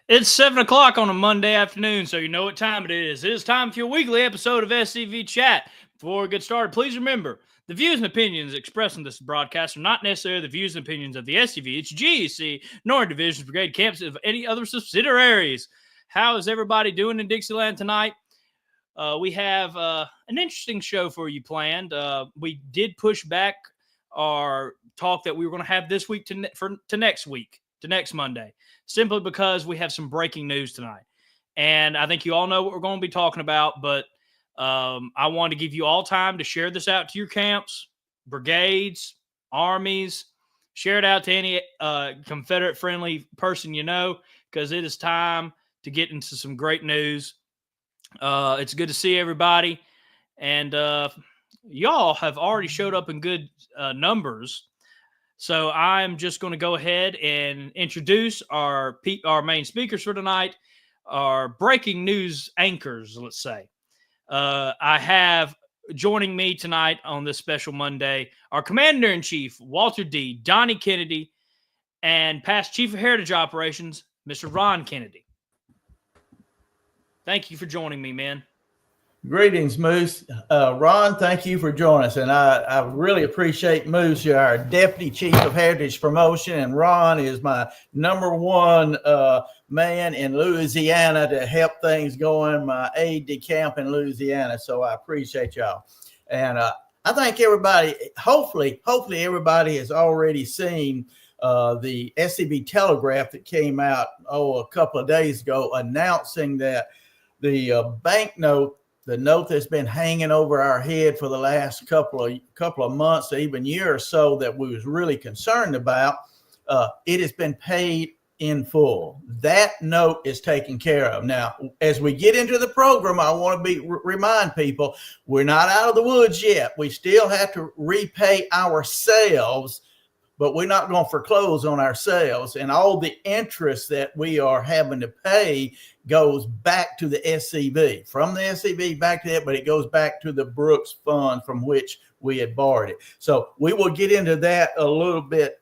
It's 7 o'clock on a Monday afternoon, so you know what time it is. It is time for your weekly episode of SCV Chat. Before we get started, please remember the views and opinions expressed in this broadcast are not necessarily the views and opinions of the SCV, GEC, nor Divisions Brigade camps of any other subsidiaries. How is everybody doing in Dixieland tonight? We have an interesting show for you planned. We did push back our talk that we were going to have this week to next week, to next Monday, simply because we have some breaking news tonight. And I think you all know what we're going to be talking about, but I want to give you all time to share this out to your camps, brigades, armies. Share it out to any Confederate-friendly person you know, because it is time to get into some great news. It's good to see everybody. And y'all have already showed up in good numbers. So I'm just going to go ahead and introduce our main speakers for tonight, our breaking news anchors, let's say. I have joining me tonight on this special Monday, our Commander-in-Chief, Walter D. Donnie Kennedy, and past Chief of Heritage Operations, Mr. Ron Kennedy. Thank you for joining me, man. Greetings, Moose. Ron, thank you for joining us. And I really appreciate Moose, you're our Deputy Chief of Heritage Promotion. And Ron is my number one man in Louisiana to help things going, my aide de camp in Louisiana. So I appreciate y'all. And I think everybody, hopefully everybody has already seen the SCV Telegraph that came out, a couple of days ago, announcing that the banknote, the note that's been hanging over our head for the last couple of months, or even year or so, that we was really concerned about, it has been paid in full. That note is taken care of. Now, as we get into the program, I want to remind people we're not out of the woods yet. We still have to repay ourselves, but we're not going to foreclose on ourselves. And all the interest that we are having to pay goes back to the SCV, from the SCV back to that, but it goes back to the Brooks Fund from which we had borrowed it. So we will get into that a little bit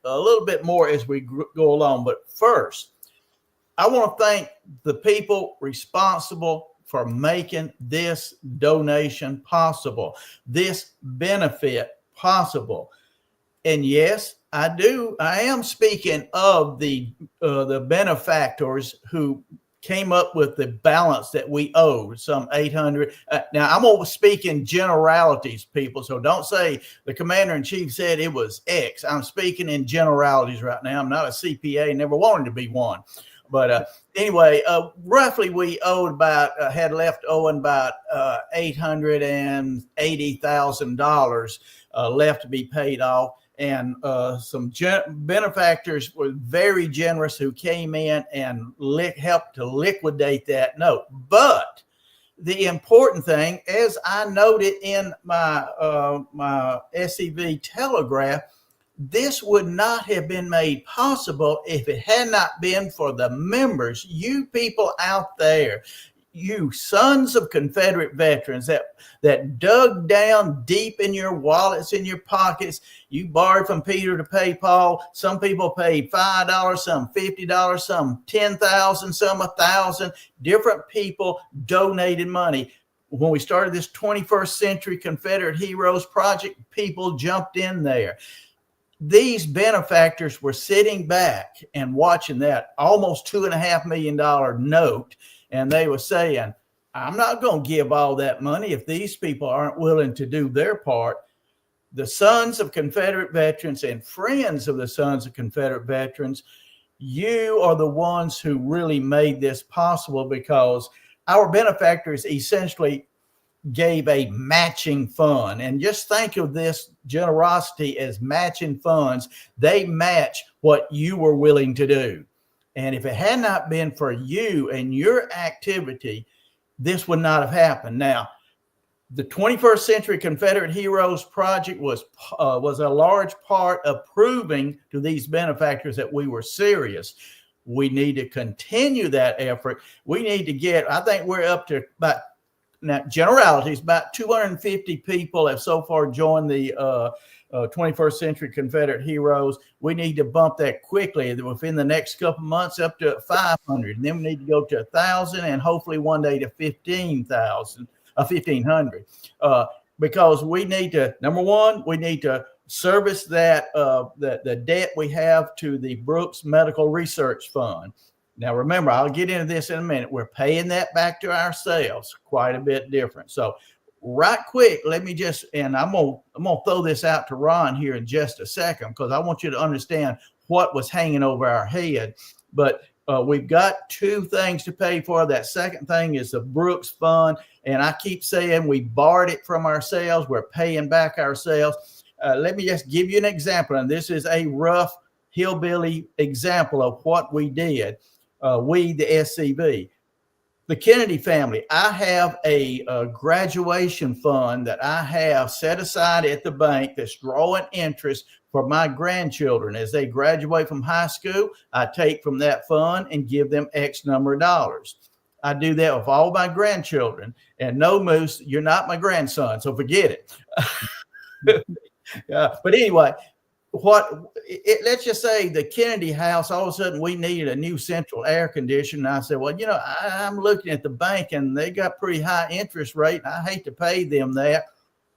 more as we go along. But first, I want to thank the people responsible for making this donation possible, this benefit possible. And yes, I am speaking of the benefactors who came up with the balance that we owed, some 800. Now, I'm going to speak in generalities, people. So don't say the Commander-in-Chief said it was X. I'm speaking in generalities right now. I'm not a CPA, never wanted to be one. But anyway, roughly we owed had left owing about $880,000 left to be paid off. And some benefactors were very generous who came in and helped to liquidate that note. But the important thing, as I noted in my my SCV Telegraph, this would not have been made possible if it had not been for the members, you people out there, you sons of Confederate veterans that dug down deep in your wallets, in your pockets. You borrowed from Peter to pay Paul. Some people paid $5, some $50, some $10,000, some $1,000. Different people donated money. When we started this 21st Century Confederate Heroes Project, people jumped in there. These benefactors were sitting back and watching that almost $2.5 million note. And they were saying, I'm not going to give all that money if these people aren't willing to do their part. The sons of Confederate veterans and friends of the sons of Confederate veterans, you are the ones who really made this possible, because our benefactors essentially gave a matching fund. And just think of this generosity as matching funds. They match what you were willing to do. And if it had not been for you and your activity, this would not have happened. Now, the 21st Century Confederate Heroes Project was a large part of proving to these benefactors that we were serious. We need to continue that effort. We need to get, I think we're up to about, now generalities, about 250 people have so far joined the 21st Century Confederate Heroes. We need to bump that quickly within the next couple months up to 500. And then we need to go to 1,000 and hopefully one day to 1,500. Because we need to, number one, we need to service that the debt we have to the Brooks Medical Research Fund. Now, remember, I'll get into this in a minute. We're paying that back to ourselves, quite a bit different. So right quick, let me just, and I'm gonna throw this out to Ron here in just a second, because I want you to understand what was hanging over our head. But we've got two things to pay for. That second thing is the Brooks Fund. And I keep saying we borrowed it from ourselves. We're paying back ourselves. Let me just give you an example. And this is a rough hillbilly example of what we did. We, the SCV. The Kennedy family, I have a graduation fund that I have set aside at the bank that's drawing interest for my grandchildren. As they graduate from high school, I take from that fund and give them X number of dollars. I do that with all my grandchildren. And no, Moose, you're not my grandson, so forget it. But anyway, let's just say the Kennedy house, all of a sudden we needed a new central air conditioner. And I said, well, I'm looking at the bank and they got pretty high interest rate. And I hate to pay them that.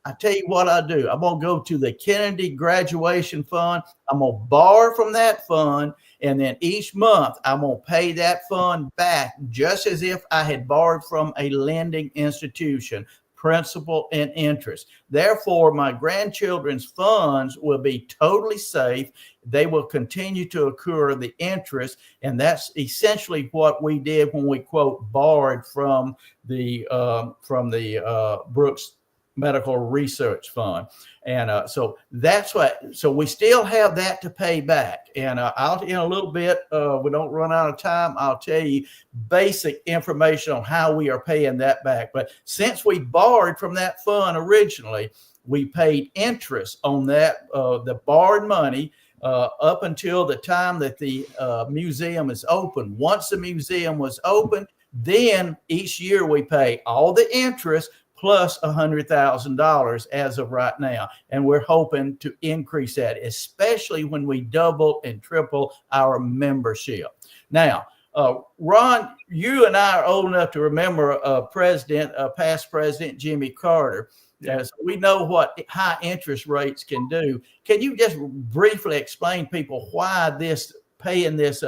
I tell you what I do. I'm going to go to the Kennedy graduation fund. I'm going to borrow from that fund. And then each month I'm going to pay that fund back just as if I had borrowed from a lending institution, principal and interest. Therefore, my grandchildren's funds will be totally safe. They will continue to accrue the interest. And that's essentially what we did when we, quote, borrowed from the Brooks Medical Research Fund. And so that's what, so we still have that to pay back. And I'll, in a little bit, we don't run out of time, I'll tell you basic information on how we are paying that back. But since we borrowed from that fund originally, we paid interest on that, the borrowed money, up until the time that the museum is open. Once the museum was open, then each year we pay all the interest plus $100,000 as of right now. And we're hoping to increase that, especially when we double and triple our membership. Now, Ron, you and I are old enough to remember past President Jimmy Carter. So we know what high interest rates can do. Can you just briefly explain people why paying this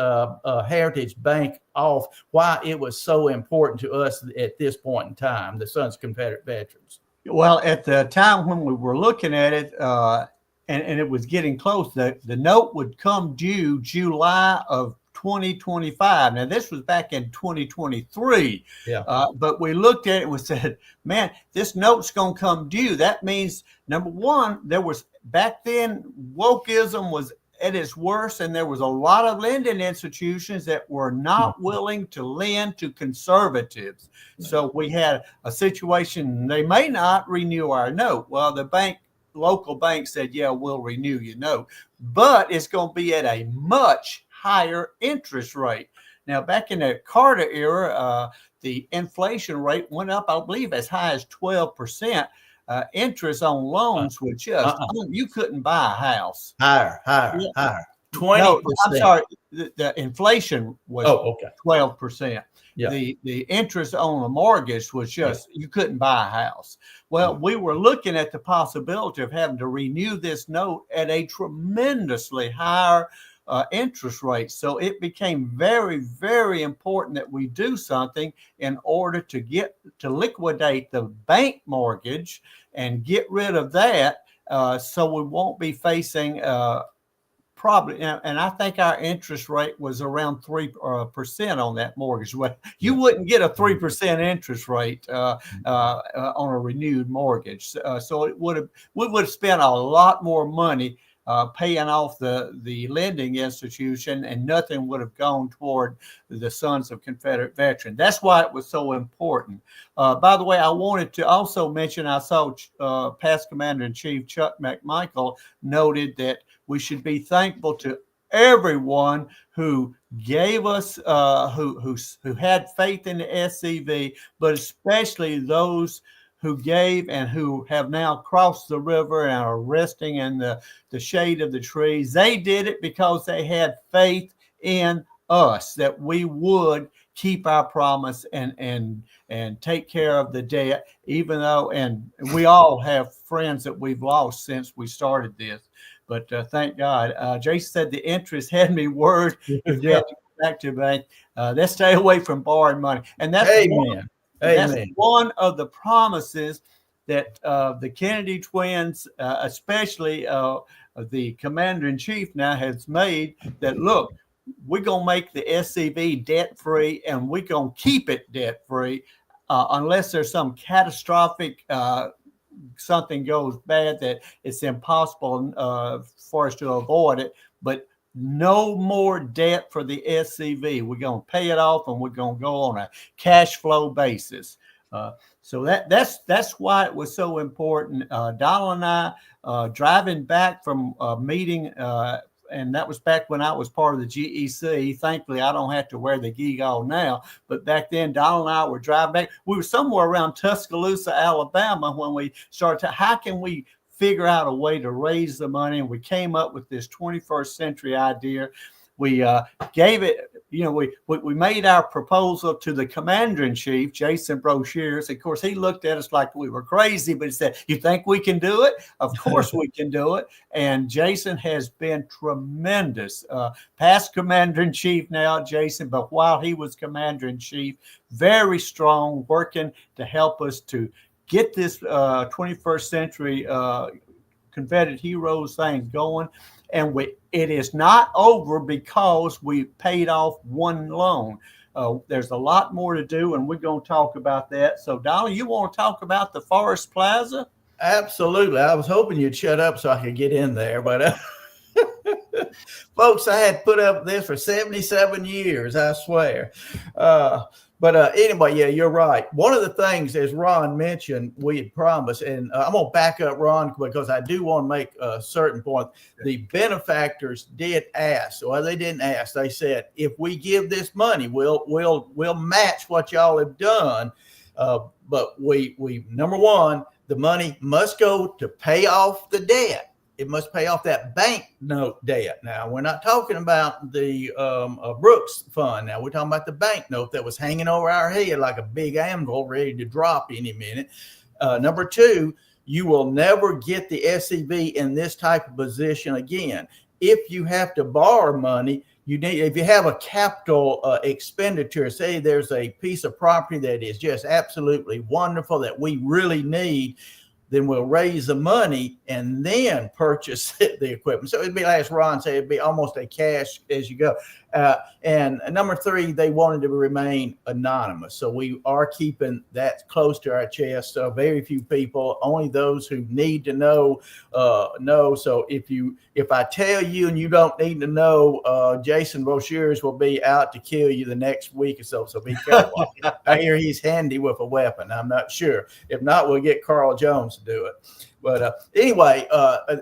Heritage Bank off, why it was so important to us at this point in time, the Sons of Confederate Veterans? Well, at the time when we were looking at it, and it was getting close, the note would come due July of 2025. Now, this was back in 2023. Yeah. But we looked at it and we said, man, this note's going to come due. That means, number one, there was, back then, wokeism was at its worst, and there was a lot of lending institutions that were not willing to lend to conservatives. So we had a situation, they may not renew our note. Well, the local bank said, yeah, we'll renew your note, but it's going to be at a much higher interest rate. Now, back in the Carter era, the inflation rate went up, I believe, as high as 12%. Interest on loans was just, you couldn't buy a house. Higher. 20%. No, I'm sorry. The inflation was 12%. Yeah. The interest on a mortgage was just, you couldn't buy a house. Well, we were looking at the possibility of having to renew this note at a tremendously higher interest rate. So it became very, very important that we do something in order to liquidate the bank mortgage and get rid of that, so we won't be facing probably, and I think our interest rate was around 3% on that mortgage. Well, you wouldn't get a 3% interest rate on a renewed mortgage. So we would have spent a lot more money paying off the lending institution, and nothing would have gone toward the Sons of Confederate Veterans. That's why it was so important. By the way, I wanted to also mention, I saw past Commander-in-Chief Chuck McMichael noted that we should be thankful to everyone who gave us, who had faith in the SCV, but especially those who gave and who have now crossed the river and are resting in the shade of the trees. They did it because they had faith in us that we would keep our promise and take care of the debt, even though, and we all have friends that we've lost since we started this. But thank God. Jason said the interest had me worried. If you have to go back to the bank, let's stay away from borrowing money. And that's Amen. That's one of the promises that the Kennedy twins, especially the commander-in-chief now, has made, that, look, we're going to make the SCV debt-free, and we're going to keep it debt-free unless there's some catastrophic something goes bad that it's impossible for us to avoid it. But no more debt for the SCV. We're going to pay it off, and we're going to go on a cash flow basis. So that's why it was so important. Donald and I driving back from a meeting, and that was back when I was part of the GEC. Thankfully, I don't have to wear the gewgaw now. But back then, Donald and I were driving back. We were somewhere around Tuscaloosa, Alabama, when we started how can we figure out a way to raise the money? And we came up with this 21st century idea. We gave it, we made our proposal to the commander-in-chief, Jason Broshears. Of course, he looked at us like we were crazy, but he said, "You think we can do it? Of course we can do it." And Jason has been tremendous. Past commander-in-chief now, Jason, but while he was commander-in-chief, very strong, working to help us to get this 21st century Confederate Heroes thing going. And it is not over because we paid off one loan. There's a lot more to do, and we're going to talk about that. So, Donald, you want to talk about the Forest Plaza? Absolutely. I was hoping you'd shut up so I could get in there, but folks, I had put up this for 77 years, I swear. But anyway, yeah, you're right. One of the things, as Ron mentioned, we had promised, and I'm going to back up Ron because I do want to make a certain point. The benefactors did ask. Well, they didn't ask. They said, if we give this money, we'll match what y'all have done. But we number one, the money must go to pay off the debt. It must pay off that bank note debt. Now, we're not talking about the Brooks Fund. Now, we're talking about the bank note that was hanging over our head like a big anvil ready to drop any minute. Number two, you will never get the SCV in this type of position again. If you have to borrow money, if you have a capital expenditure, say there's a piece of property that is just absolutely wonderful that we really need, then we'll raise the money and then purchase the equipment. So it'd be, as Ron said, it'd be almost a cash as you go. And number three, they wanted to remain anonymous. So we are keeping that close to our chest. So very few people, only those who need to know, know. So if I tell you and you don't need to know, Jason Broshears will be out to kill you the next week or so. So be careful. I hear he's handy with a weapon. I'm not sure. If not, we'll get Carl Jones to do it. But anyway,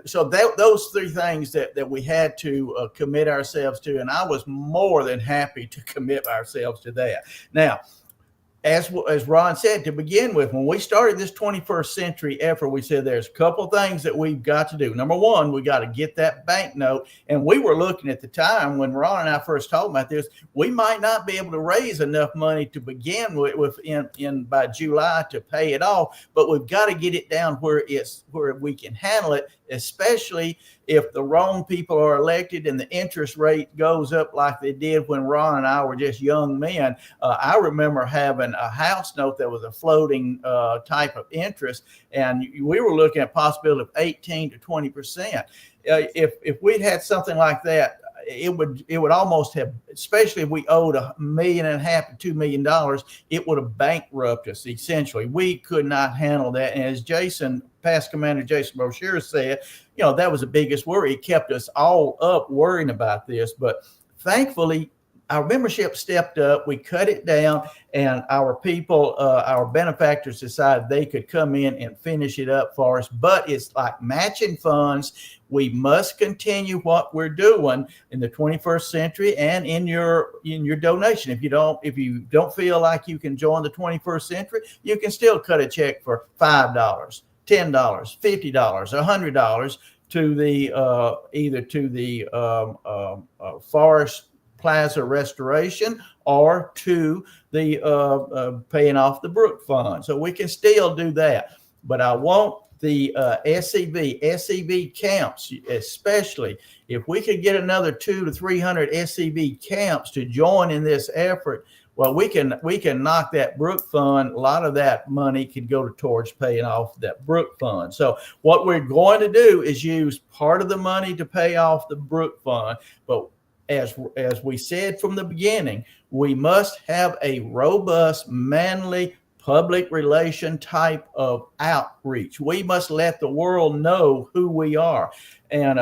so those three things that we had to commit ourselves to, and I was more than happy to commit ourselves to that. Now, as Ron said, to begin with, when we started this 21st century effort, we said there's a couple of things that we've got to do. Number one, we got to get that bank note. And we were looking at the time when Ron and I first talked about this, we might not be able to raise enough money to begin with by July to pay it off, but we've got to get it down where we can handle it, especially if the wrong people are elected and the interest rate goes up like they did when Ron and I were just young men. I remember having a house note that was a floating type of interest, and we were looking at possibility of 18 to 20%. If we'd had something like that, it would almost have, especially if we owed $1.5 million to $2 million, it would have bankrupted us. Essentially, we could not handle that. And as past Commander Jason Broshears said, that was the biggest worry. It kept us all up worrying about this. But thankfully, our membership stepped up. We cut it down, and our people, our benefactors decided they could come in and finish it up for us. But it's like matching funds. We must continue what we're doing in the 21st century and in your donation. If you don't feel like you can join the 21st century, you can still cut a check for $5, $10, $50, $100 to the either to the Forest Plaza Restoration or to the paying off the Brook Fund. So we can still do that. But I want the SCV camps, especially if we could get another 200 to 300 SCV camps to join in this effort. Well, we can knock that Brook Fund. A lot of that money can go towards paying off that Brook Fund. So what we're going to do is use part of the money to pay off the Brook Fund. But as we said from the beginning, we must have a robust, manly, public relation type of outreach. We must let the world know who we are. And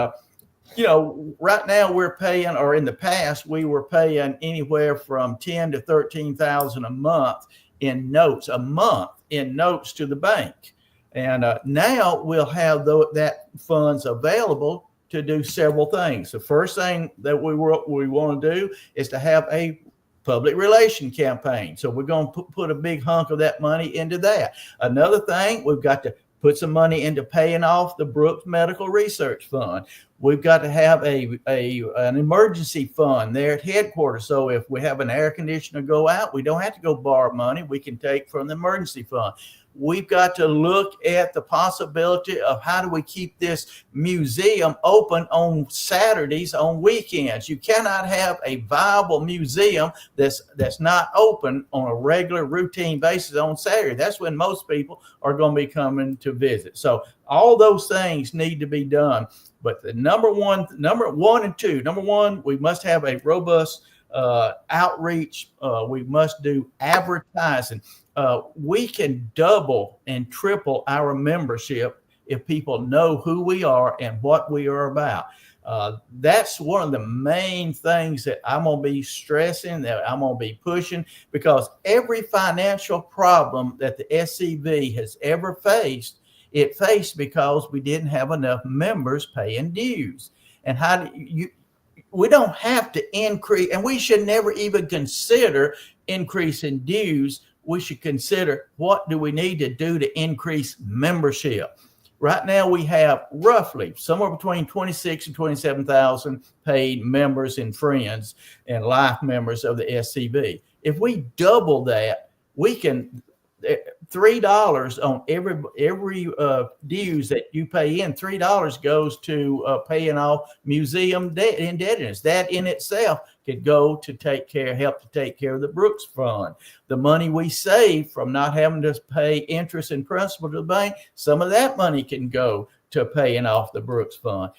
right now we're paying, or in the past we were paying anywhere from $10,000 to $13,000 a month in notes, to the bank. And now we'll have that funds available to do several things. The first thing that we want to do is to have a public relation campaign. So we're going to put a big hunk of that money into that. Another thing, we've got to put some money into paying off the Brooks Medical Research Fund. We've got to have an emergency fund there at headquarters. So if we have an air conditioner go out, we don't have to go borrow money. We can take from the emergency fund. We've got to look at the possibility of how do we keep this museum open on Saturdays, on weekends. You cannot have a viable museum that's not open on a regular routine basis on Saturday. That's when most people are going to be coming to visit. So all those things need to be done. But the number one and two, number one, we must have a robust outreach. We must do advertising. We can double and triple our membership if people know who we are and what we are about. That's one of the main things that I'm going to be stressing, that I'm going to be pushing, because every financial problem that the SCV has ever faced, it faced because we didn't have enough members paying dues. And we don't have to increase, and we should never even consider increasing dues. We should consider what do we need to do to increase membership. Right now we have roughly somewhere between 26 and 27,000 paid members and friends and life members of the SCV. If we double that, we can $3 on every dues that you pay in. $3 goes to paying off museum debt indebtedness. That in itself could go to help to take care of the Brooks Fund. The money we save from not having to pay interest and principal to the bank, some of that money can go to paying off the Brooks Fund.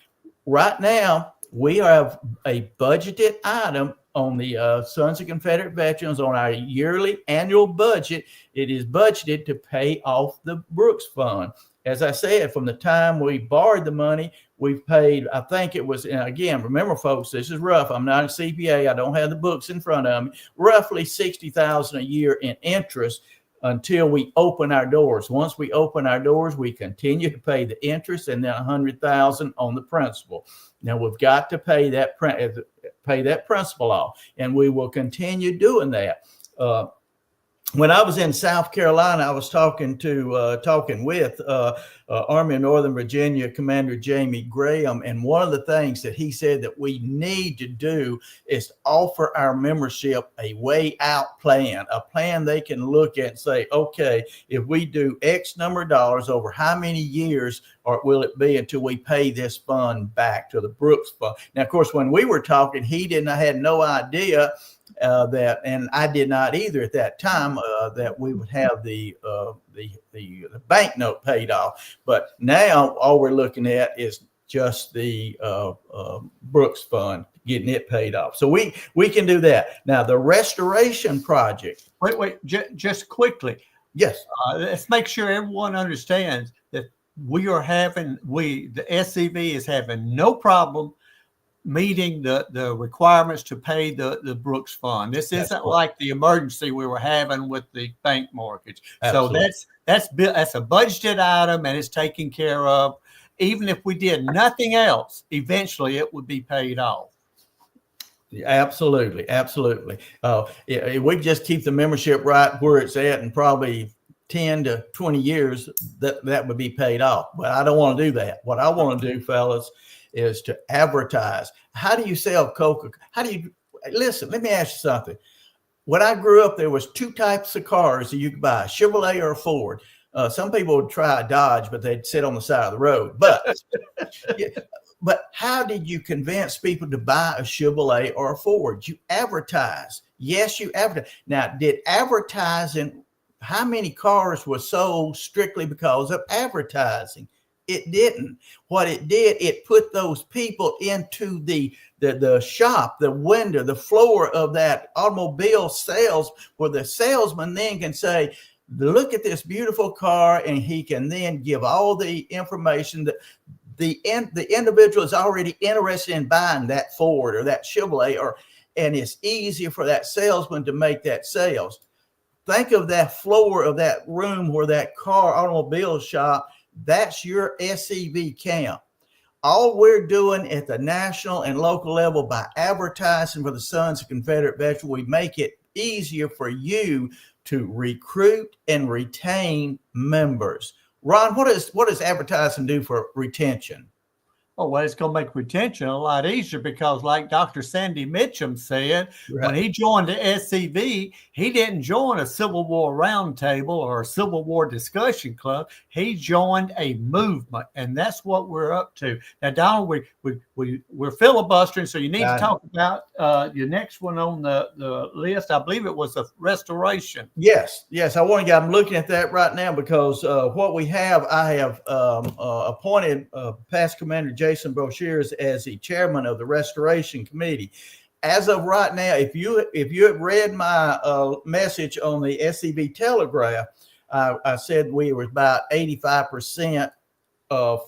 Right now, we have a budgeted item on the Sons of Confederate Veterans on our yearly annual budget. It is budgeted to pay off the Brooks Fund. As I said, from the time we borrowed the money, we've paid, I think it was, and again, remember folks, this is rough. I'm not a CPA. I don't have the books in front of me. Roughly $60,000 a year in interest until we open our doors. Once we open our doors, we continue to pay the interest and then $100,000 on the principal. Now we've got to pay that principal off, and we will continue doing that. When I was in South Carolina, I was talking with Army of Northern Virginia Commander Jamie Graham, and one of the things that he said that we need to do is offer our membership a way out plan, a plan they can look at and say, okay, if we do X number of dollars over how many years or will it be until we pay this fund back to the Brooks Fund? Now, of course, when we were talking, I had no idea that, and I did not either at that time, that we would have the banknote paid off. But now all we're looking at is just the Brooks Fund, getting it paid off. So we can do that. Now the restoration project. Wait, just quickly. Yes. Let's make sure everyone understands that the SCV is having no problem meeting the requirements to pay the Brooks Fund. This isn't like the emergency we were having with the bank mortgage. Absolutely. So that's a budgeted item, and it's taken care of. Even if we did nothing else, eventually it would be paid off. Absolutely. If we just keep the membership right where it's at, and probably 10 to 20 years, that would be paid off. But I don't want to do that. What I want to do, fellas, is to advertise. How do you sell Coca? Listen, let me ask you something. When I grew up, there was two types of cars that you could buy, a Chevrolet or a Ford. Some people would try a Dodge, but they'd sit on the side of the road. But how did you convince people to buy a Chevrolet or a Ford? You advertise. Yes, you advertise. Now, did advertising, how many cars were sold strictly because of advertising? It didn't. What it did, it put those people into the shop, the window, the floor of that automobile sales, where the salesman then can say, look at this beautiful car, and he can then give all the information that the individual is already interested in buying that Ford or that Chevrolet, and it's easier for that salesman to make that sales. Think of that floor of that room where that car automobile shop, that's your SCV camp. All we're doing at the national and local level by advertising for the Sons of Confederate Veterans, we make it easier for you to recruit and retain members. Ron, what does advertising do for retention? Oh, well, it's going to make retention a lot easier because, like Dr. Sandy Mitchum said, when he joined the SCV, he didn't join a Civil War roundtable or a Civil War discussion club. He joined a movement, and that's what we're up to. Now, Donald, we're filibustering, so you need to talk about your next one on the list. I believe it was a restoration. Yes. I'm looking at that right now because what we have, I have appointed past Commander Jason Broshears as the chairman of the Restoration Committee. As of right now, if you have read my message on the SCV Telegraph, I said we were about 85%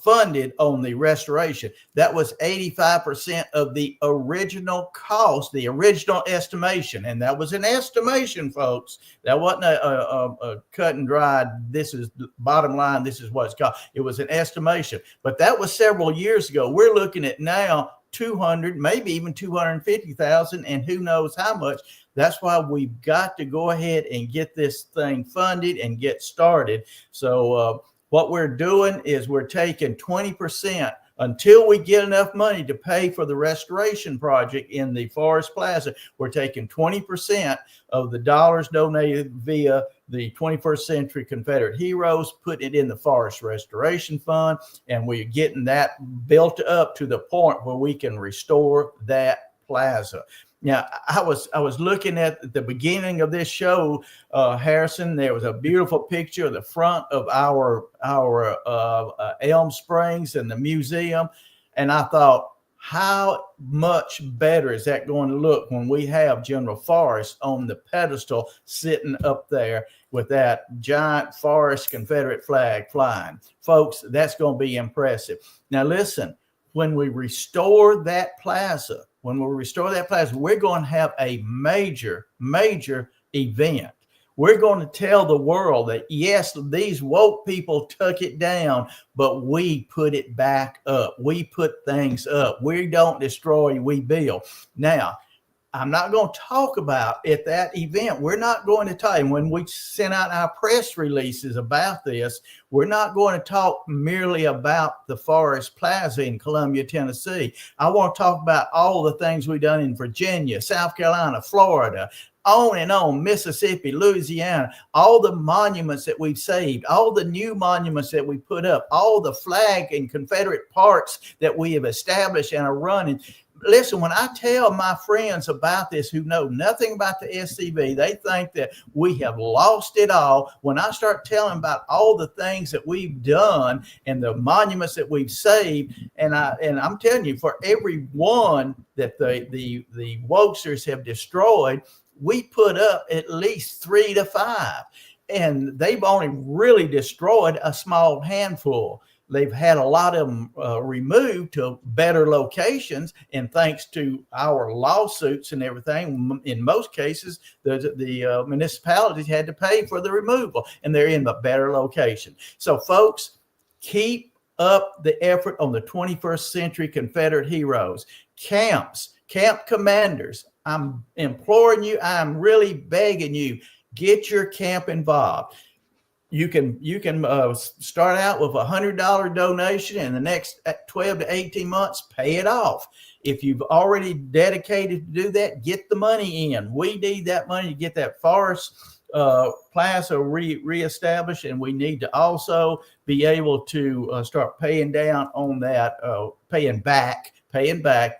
funded on the restoration. That was 85% of the original cost, the original estimation. And that was an estimation, folks. That wasn't a cut and dried, this is the bottom line, this is what it's got. It was an estimation. But that was several years ago. We're looking at now 200, maybe even 250,000, and who knows how much. That's why we've got to go ahead and get this thing funded and get started. So what we're doing is we're taking 20% until we get enough money to pay for the restoration project in the Forest Plaza. We're taking 20% of the dollars donated via the 21st Century Confederate Heroes, putting it in the Forest Restoration Fund, and we're getting that built up to the point where we can restore that plaza. Now, I was looking at the beginning of this show, Harrison. There was a beautiful picture of the front of our Elm Springs and the museum, and I thought, how much better is that going to look when we have General Forrest on the pedestal sitting up there with that giant Forrest Confederate flag flying? Folks, that's going to be impressive. Now, listen, when we restore that plaza, we're going to have a major event. We're going to tell the world that, yes, these woke people took it down, but we put it back up. We put things up. We don't destroy, we build. Now, I'm not going to talk about at that event. We're not going to tell you when we send out our press releases about this. We're not going to talk merely about the Forest Plaza in Columbia, Tennessee. I want to talk about all the things we've done in Virginia, South Carolina, Florida, on and on, Mississippi, Louisiana, all the monuments that we've saved, all the new monuments that we put up, all the flag and Confederate parks that we have established and are running. Listen, when I tell my friends about this who know nothing about the SCV, they think that we have lost it all. When I start telling about all the things that we've done and the monuments that we've saved, and I'm telling you, for every one that the wokesters have destroyed, we put up at least 3 to 5, and they've only really destroyed a small handful. they've had a lot of them removed to better locations, and thanks to our lawsuits and everything, in most cases, the municipalities had to pay for the removal, and they're in a better location. So, folks, keep up the effort on the 21st Century Confederate Heroes. Camps, camp commanders, I'm imploring you, I'm really begging you, get your camp involved. You can start out with $100 donation, and the next 12 to 18 months, pay it off. If you've already dedicated to do that, get the money in. We need that money to get that Forest Plaza reestablished, and we need to also be able to start paying down on that, paying back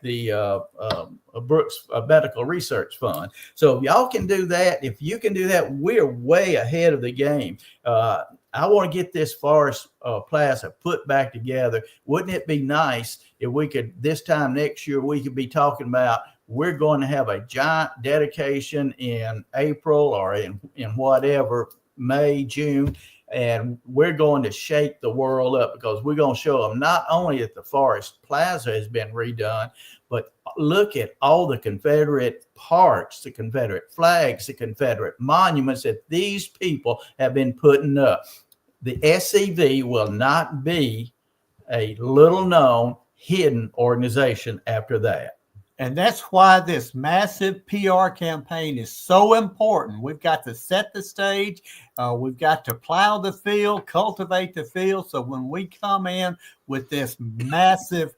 the Brooks Medical Research Fund. So if y'all can do that, if you can do that, we're way ahead of the game. I want to get this Forest Plaza put back together. Wouldn't it be nice if we could, this time next year, we could be talking about we're going to have a giant dedication in April or in whatever, May, June, and we're going to shake the world up, because we're going to show them not only that the Forest Plaza has been redone, but look at all the Confederate parks, the Confederate flags, the Confederate monuments that these people have been putting up. The SCV will not be a little known hidden organization after that. And that's why this massive PR campaign is so important. We've got to set the stage. We've got to plow the field, cultivate the field. So when we come in with this massive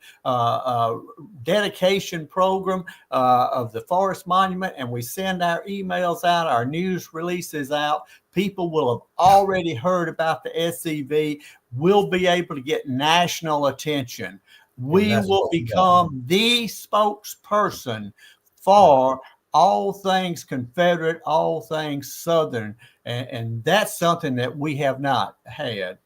dedication program of the Forest Monument, and we send our emails out, our news releases out, people will have already heard about the SCV. We'll be able to get national attention. We will become the spokesperson for all things Confederate, all things Southern, and that's something that we have not had.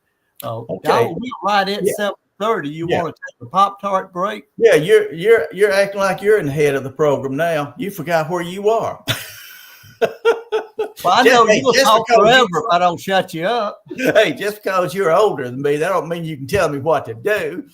Okay, we're right at 7:30. You want to take a Pop-Tart break? Yeah, you're acting like you're in the head of the program now. You forgot where you are. Well, I know you'll talk forever if I don't shut you up. Hey, just because you're older than me, that don't mean you can tell me what to do.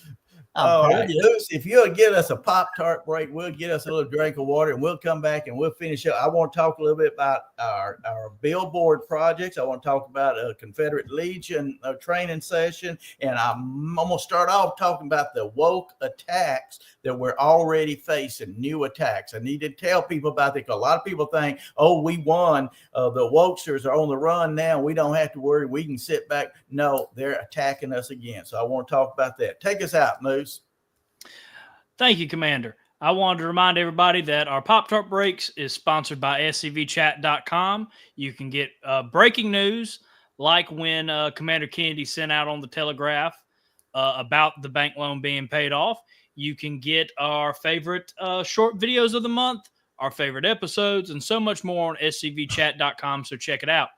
All right, Luce, if you'll get us a Pop-Tart break, we'll get us a little drink of water, and we'll come back and we'll finish up. I want to talk a little bit about our billboard projects. I want to talk about a Confederate Legion training session, and I'm going to start off talking about the woke attacks that we're already facing, new attacks. I need to tell people about that, because a lot of people think, oh, we won. The wokesters are on the run now. We don't have to worry. We can sit back. No, they're attacking us again. So I want to talk about that. Take us out, Moose. Thank you, Commander. I wanted to remind everybody that our Pop-Tart Breaks is sponsored by scvchat.com. You can get breaking news, like when Commander Kennedy sent out on the Telegraph about the bank loan being paid off. You can get our favorite short videos of the month, our favorite episodes, and so much more on scvchat.com, so check it out.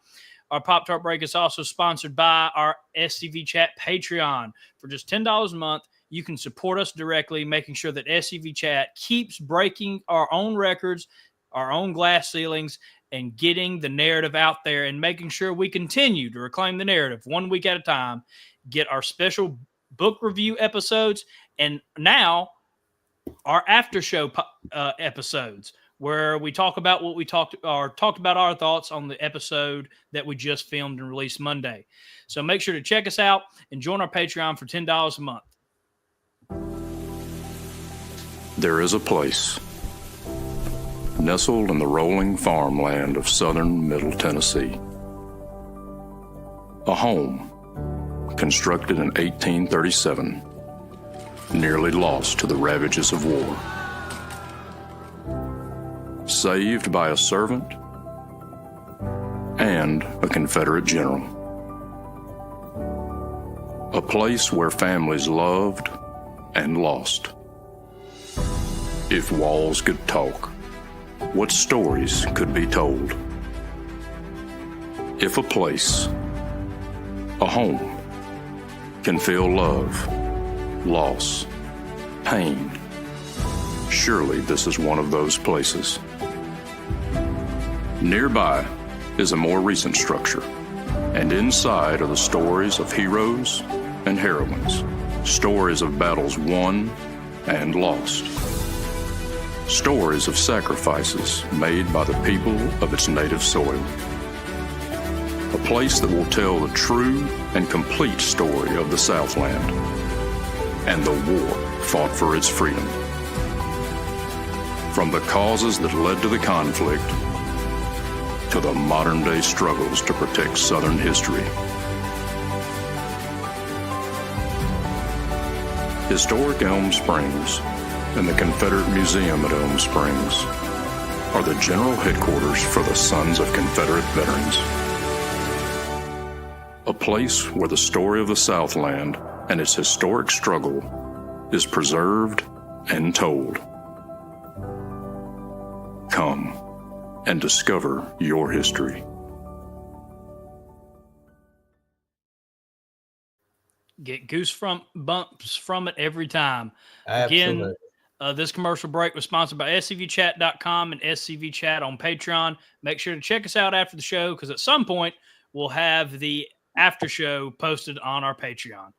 Our Pop-Tart Break is also sponsored by our SCV Chat Patreon. For just $10 a month, you can support us directly, making sure that SCV Chat keeps breaking our own records, our own glass ceilings, and getting the narrative out there, and making sure we continue to reclaim the narrative 1 week at a time, get our special book review episodes, and now our after show episodes, where we talk about what we talked about our thoughts on the episode that we just filmed and released Monday. So make sure to check us out and join our Patreon for $10 a month. There is a place nestled in the rolling farmland of southern Middle Tennessee. A home constructed in 1837, nearly lost to the ravages of war. Saved by a servant and a Confederate general. A place where families loved and lost. If walls could talk, what stories could be told? If a place, a home, can feel love, loss, pain, surely this is one of those places. Nearby is a more recent structure, and inside are the stories of heroes and heroines Stories of battles won and lost. Stories of sacrifices made by the people of its native soil. A place that will tell the true and complete story of the Southland and the war fought for its freedom. From the causes that led to the conflict to the modern-day struggles to protect Southern history. Historic Elm Springs and the Confederate Museum at Elm Springs are the general headquarters for the Sons of Confederate Veterans. A place where the story of the Southland and its historic struggle is preserved and told. Come and discover your history. Get goosebumps from it every time. Absolutely. Again, this commercial break was sponsored by scvchat.com and SCV Chat on Patreon. Make sure to check us out after the show because at some point we'll have the after show posted on our Patreon.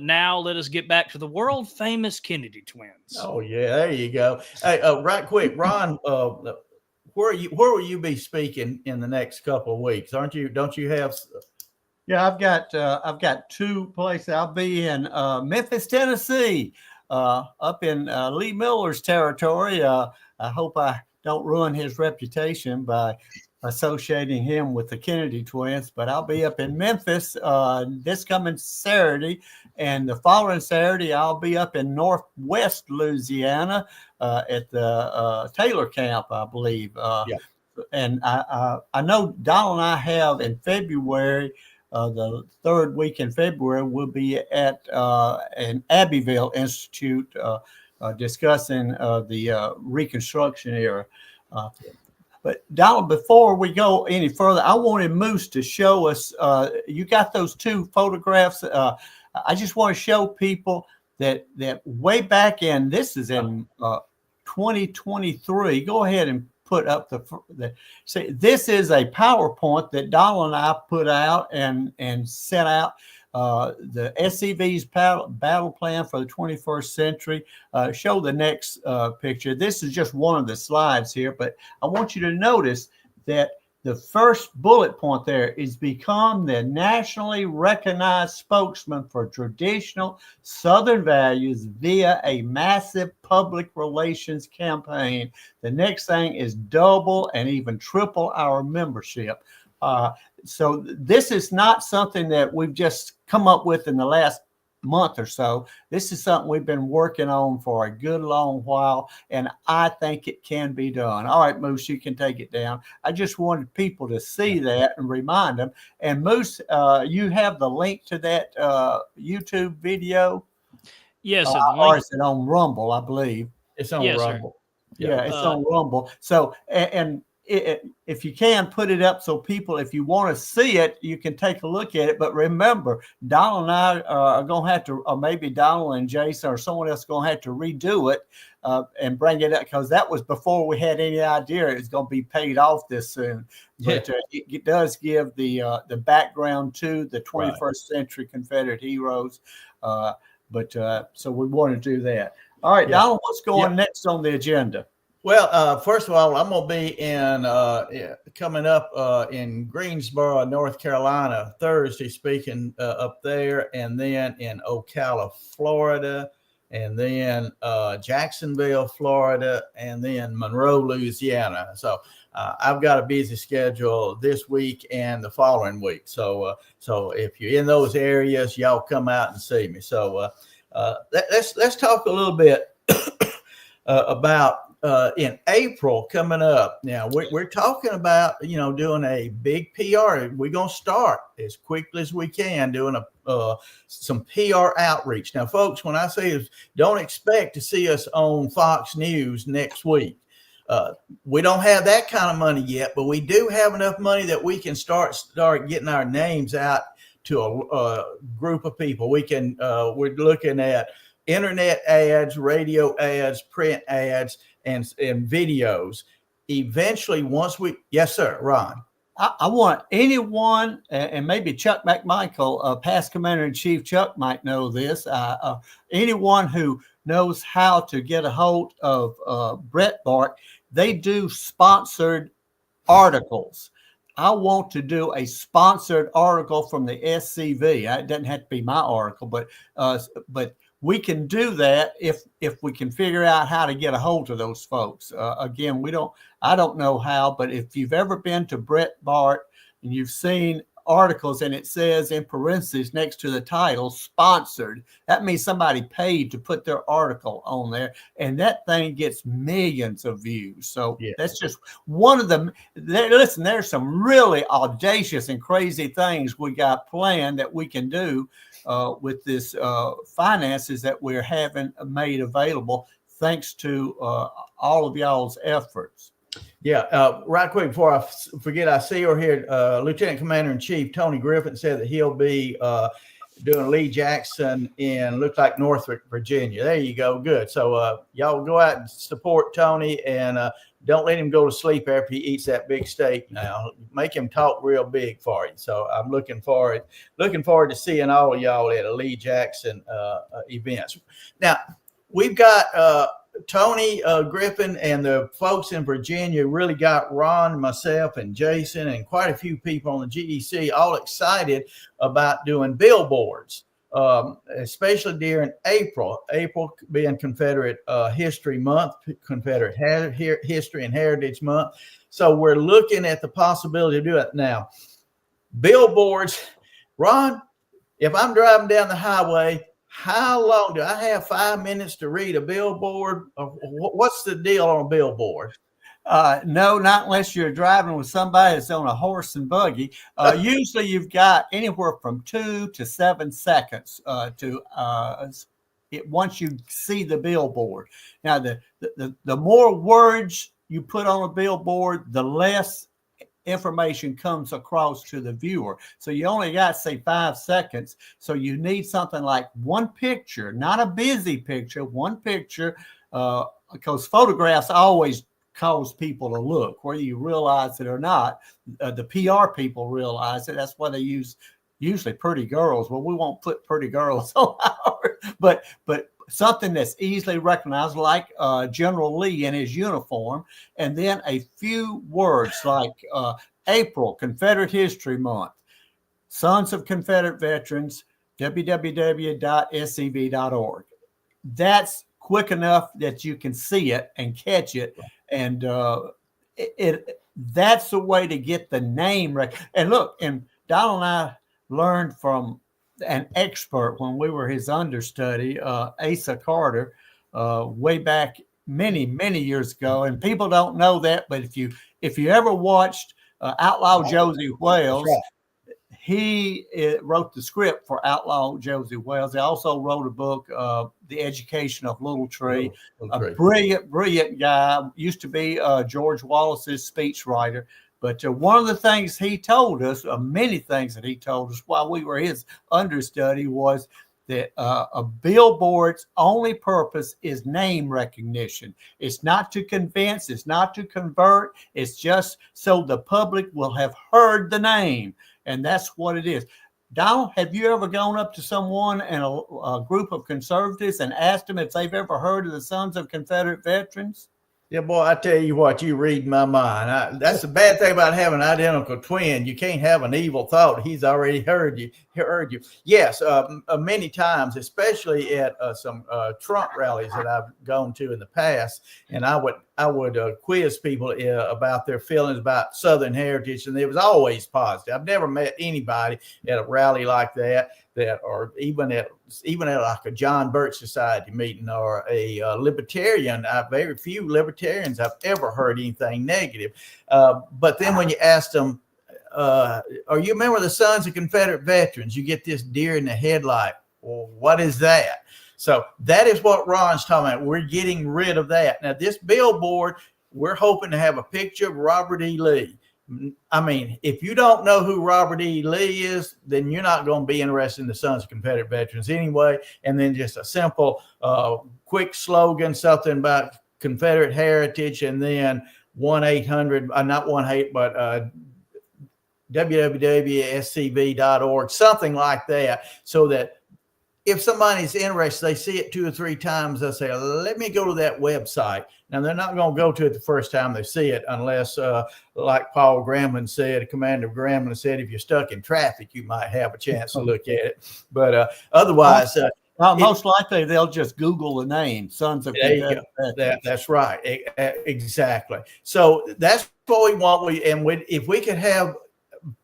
Now let us get back to the world famous Kennedy twins. Oh yeah, there you go. Hey, right quick, Ron, where will you be speaking in the next couple of weeks? Don't you have? Yeah, I've got 2 places. I'll be in Memphis, Tennessee, up in Lee Miller's territory. I hope I don't ruin his reputation by associating him with the Kennedy twins, but I'll be up in Memphis this coming Saturday, and the following Saturday I'll be up in Northwest Louisiana at the Taylor Camp, I believe. Yeah. And I know Donald and I have in February. The 3rd week in February, we'll be at an Abbeville Institute discussing the Reconstruction era. But Donald, before we go any further, I wanted Moose to show us. You got those 2 photographs. I just want to show people that way back in. This is in 2023. Go ahead and put up the see, this is a PowerPoint that Donald and I put out and sent out, the SCV's battle plan for the 21st century. Show the next picture. This is just one of the slides here, but I want you to notice that the first bullet point there is become the nationally recognized spokesman for traditional Southern values via a massive public relations campaign. The next thing is double and even triple our membership. So this is not something that we've just come up with in the last month or so. This is something we've been working on for a good long while, and I think it can be done. All right, Moose, you can take it down. I just wanted people to see that and remind them. And Moose, you have the link to that YouTube video? Yes, or is it on Rumble, I believe? It's on Yes, Rumble. Yeah, it's on Rumble. So, and if you can put it up so people, if you want to see it, you can take a look at it. But remember, Donald and I are going to have to, or maybe Donald and Jason or someone else going to have to redo it and bring it up, because that was before we had any idea it was going to be paid off this soon. But it does give the background to the 21st century Confederate heroes. So we want to do that. All right, Donald, what's going next on the agenda? Well, first of all, I'm going to be coming up in Greensboro, North Carolina, Thursday, speaking up there, and then in Ocala, Florida, and then Jacksonville, Florida, and then Monroe, Louisiana. So I've got a busy schedule this week and the following week. So if you're in those areas, y'all come out and see me. So let's talk a little bit about in April coming up. Now we're talking about, doing a big PR. We're going to start as quickly as we can doing some PR outreach. Now, folks, when I say this, don't expect to see us on Fox News next week. We don't have that kind of money yet, but we do have enough money that we can start getting our names out to a group of people. We're looking at internet ads, radio ads, print ads, and videos. Eventually, yes, sir, Ron. I want anyone, and maybe Chuck McMichael, past Commander-in-Chief Chuck might know this, anyone who knows how to get a hold of Breitbart. They do sponsored articles. I want to do a sponsored article from the SCV. It doesn't have to be my article, but we can do that if we can figure out how to get a hold of those folks. Again, I don't know how, but if you've ever been to Breitbart and you've seen articles and it says in parentheses next to the title sponsored, that means somebody paid to put their article on there, and that thing gets millions of views. So that's just one of them. Listen, there's some really audacious and crazy things we got planned that we can do with this finances that we're having made available thanks to all of y'all's efforts. Yeah, right quick before I forget, I see over here Lieutenant Commander-in-Chief Tony Griffin said that he'll be doing Lee Jackson in, looks like, Norfolk, Virginia. There you go. Good. So y'all go out and support Tony, and don't let him go to sleep after he eats that big steak now. Make him talk real big for you. So I'm looking forward to seeing all of y'all at a Lee Jackson events. Now, we've got Tony Griffin and the folks in Virginia really got Ron, myself, and Jason, and quite a few people on the GEC all excited about doing billboards, especially during April being Confederate History Month, Confederate History and Heritage Month. So we're looking at the possibility of doing it now. Billboards, Ron, if I'm driving down the highway, how long do I have 5 minutes to read a billboard? What's the deal on a billboard? No, not unless you're driving with somebody that's on a horse and buggy. Usually you've got anywhere from 2 to 7 seconds once you see the billboard. Now, the more words you put on a billboard, the less information comes across to the viewer. So you only got, say, 5 seconds. So you need something like one picture, not a busy picture, one picture, because photographs always cause people to look, whether you realize it or not. The PR people realize it. That's why they use usually pretty girls. Well, we won't put pretty girls on ours, but something that's easily recognized, like General Lee in his uniform, and then a few words like April, Confederate History Month, Sons of Confederate Veterans, www.scv.org. That's quick enough that you can see it and catch it, and that's the way to get the name right. And look, and Donald and I learned from an expert when we were his understudy, Asa Carter, way back many years ago. And people don't know that, but if you ever watched Outlaw Josie Wales, he wrote the script for Outlaw Josie Wales. He also wrote a book, The Education of Little Tree. A brilliant guy. Used to be George Wallace's speechwriter. But one of the things he told us, many things that he told us while we were his understudy, was that a billboard's only purpose is name recognition. It's not to convince, it's not to convert, it's just so the public will have heard the name. And that's what it is. Donald, have you ever gone up to someone in a group of conservatives and asked them if they've ever heard of the Sons of Confederate Veterans? Yeah, boy, I tell you what, you read my mind. That's the bad thing about having an identical twin. You can't have an evil thought. He's already heard you. Yes, many times, especially at some Trump rallies that I've gone to in the past, and I would quiz people about their feelings about Southern heritage, and it was always positive. I've never met anybody at a rally like that, or even at like a John Birch Society meeting or a libertarian. Very few libertarians I've ever heard anything negative. But then when you ask them, are you a member of the Sons of Confederate Veterans? You get this deer in the headlight. Well, what is that? So that is what Ron's talking about. We're getting rid of that. Now, this billboard, we're hoping to have a picture of Robert E. Lee. I mean, if you don't know who Robert E. Lee is, then you're not going to be interested in the Sons of Confederate Veterans anyway. And then just a simple, quick slogan, something about Confederate heritage, and then 1-800, not 1-8, but www.scv.org, something like that, so that if somebody's interested, they see it 2 or 3 times, they'll say, let me go to that website. Now, they're not going to go to it the first time they see it unless, like Paul Gramlin said, Commander Gramlin said, if you're stuck in traffic, you might have a chance to look at it. But otherwise... most likely, they'll just Google the name, Sons of Confederate Veterans. That's right. Exactly. So that's what we want. If we could have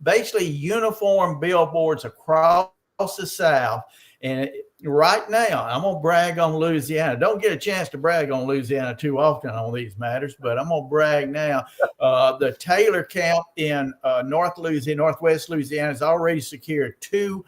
basically uniform billboards across the South, and right now, I'm going to brag on Louisiana. Don't get a chance to brag on Louisiana too often on these matters, but I'm going to brag now. The Taylor Camp in Northwest Louisiana has already secured two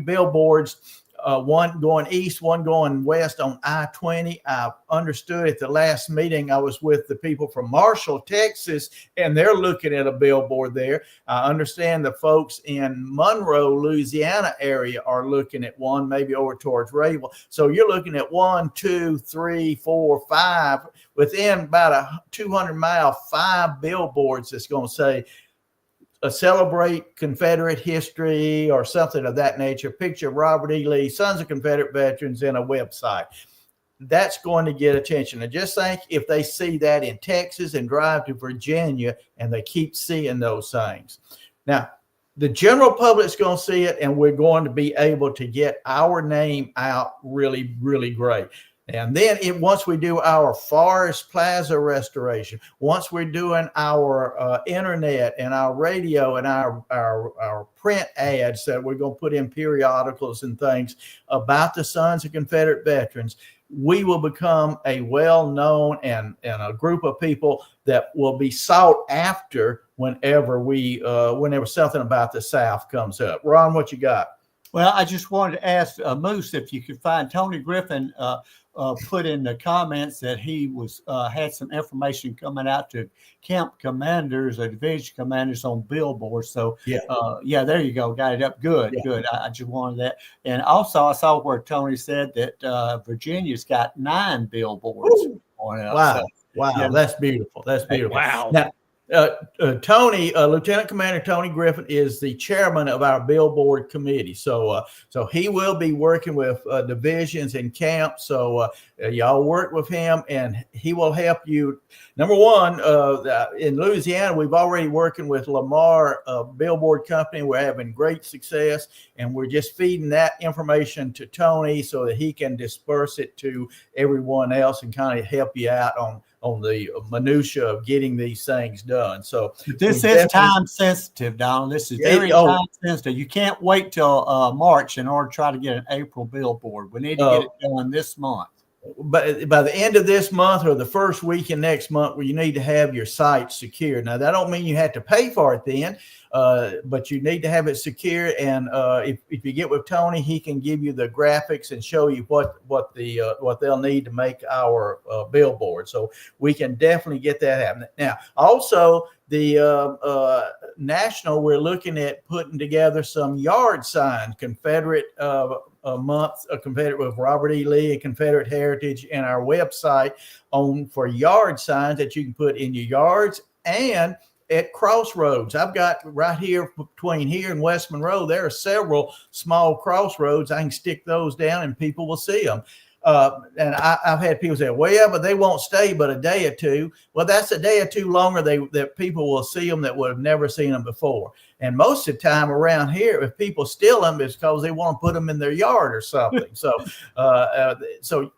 billboards. One going east, one going west on I-20. I understood at the last meeting I was with the people from Marshall, Texas, and they're looking at a billboard there. I understand the folks in Monroe, Louisiana area are looking at one, maybe over towards Rayville. So you're looking at 1, 2, 3, 4, 5, within about a 200-mile, 5 billboards that's going to say, celebrate Confederate history or something of that nature, picture of Robert E. Lee, Sons of Confederate Veterans, and a website. That's going to get attention. And just think if they see that in Texas and drive to Virginia and they keep seeing those things. Now, the general public's going to see it, and we're going to be able to get our name out really, really great. And then once we do our Forest Plaza restoration, once we're doing our internet and our radio and our print ads that we're going to put in periodicals and things about the Sons of Confederate Veterans, we will become a well-known and a group of people that will be sought after whenever something about the South comes up. Ron, what you got? Well, I just wanted to ask Moose if you could find Tony Griffin put in the comments that he was had some information coming out to camp commanders or division commanders on billboards. So there you go, got it up. Good. I just wanted that. And also I saw where Tony said that Virginia's got 9 billboards. Wow. Yeah. That's beautiful. Wow. Now, Tony, Lieutenant Commander Tony Griffin is the chairman of our billboard committee. So he will be working with divisions and camps. So y'all work with him and he will help you. Number one, in Louisiana, we've already working with Lamar Billboard Company. We're having great success, and we're just feeding that information to Tony so that he can disperse it to everyone else and kind of help you out on the minutia of getting these things done. So this is time sensitive, Donald. This is very time sensitive. You can't wait till March in order to try to get an April billboard. We need to get it done this month. But by the end of this month or the first week in next month, where you need to have your site secure. Now, that don't mean you have to pay for it then, but you need to have it secure. And if you get with Tony, he can give you the graphics and show you what they'll need to make our billboard. So we can definitely get that happening. Now, also the national, we're looking at putting together some yard signs, Confederate month, Confederate with Robert E. Lee and Confederate Heritage, and our website for yard signs that you can put in your yards and at crossroads. I've got right here between here and West Monroe, there are several small crossroads. I can stick those down and people will see them. And I've had people say, well, yeah, but they won't stay but a day or two. Well, that's a day or two longer that people will see them that would have never seen them before. And most of the time around here, if people steal them, it's because they want to put them in their yard or something. So you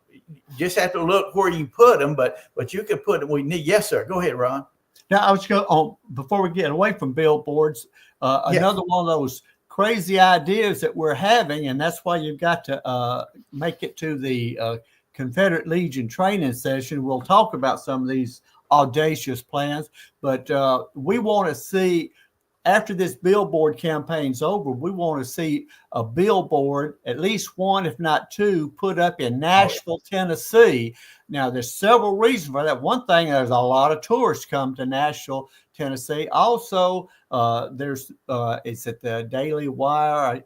just have to look where you put them, but you could put them. Yes, sir. Go ahead, Ron. Now, I was going on before we get away from billboards. Another one of those crazy ideas that we're having, and that's why you've got to make it to the Confederate Legion training session. We'll talk about some of these audacious plans, but we want to see, after this billboard campaign's over, we want to see a billboard, at least one, if not two, put up in Nashville, Tennessee. Now, there's several reasons for that. One thing, there's a lot of tourists come to Nashville, Tennessee. Also, it's at the Daily Wire.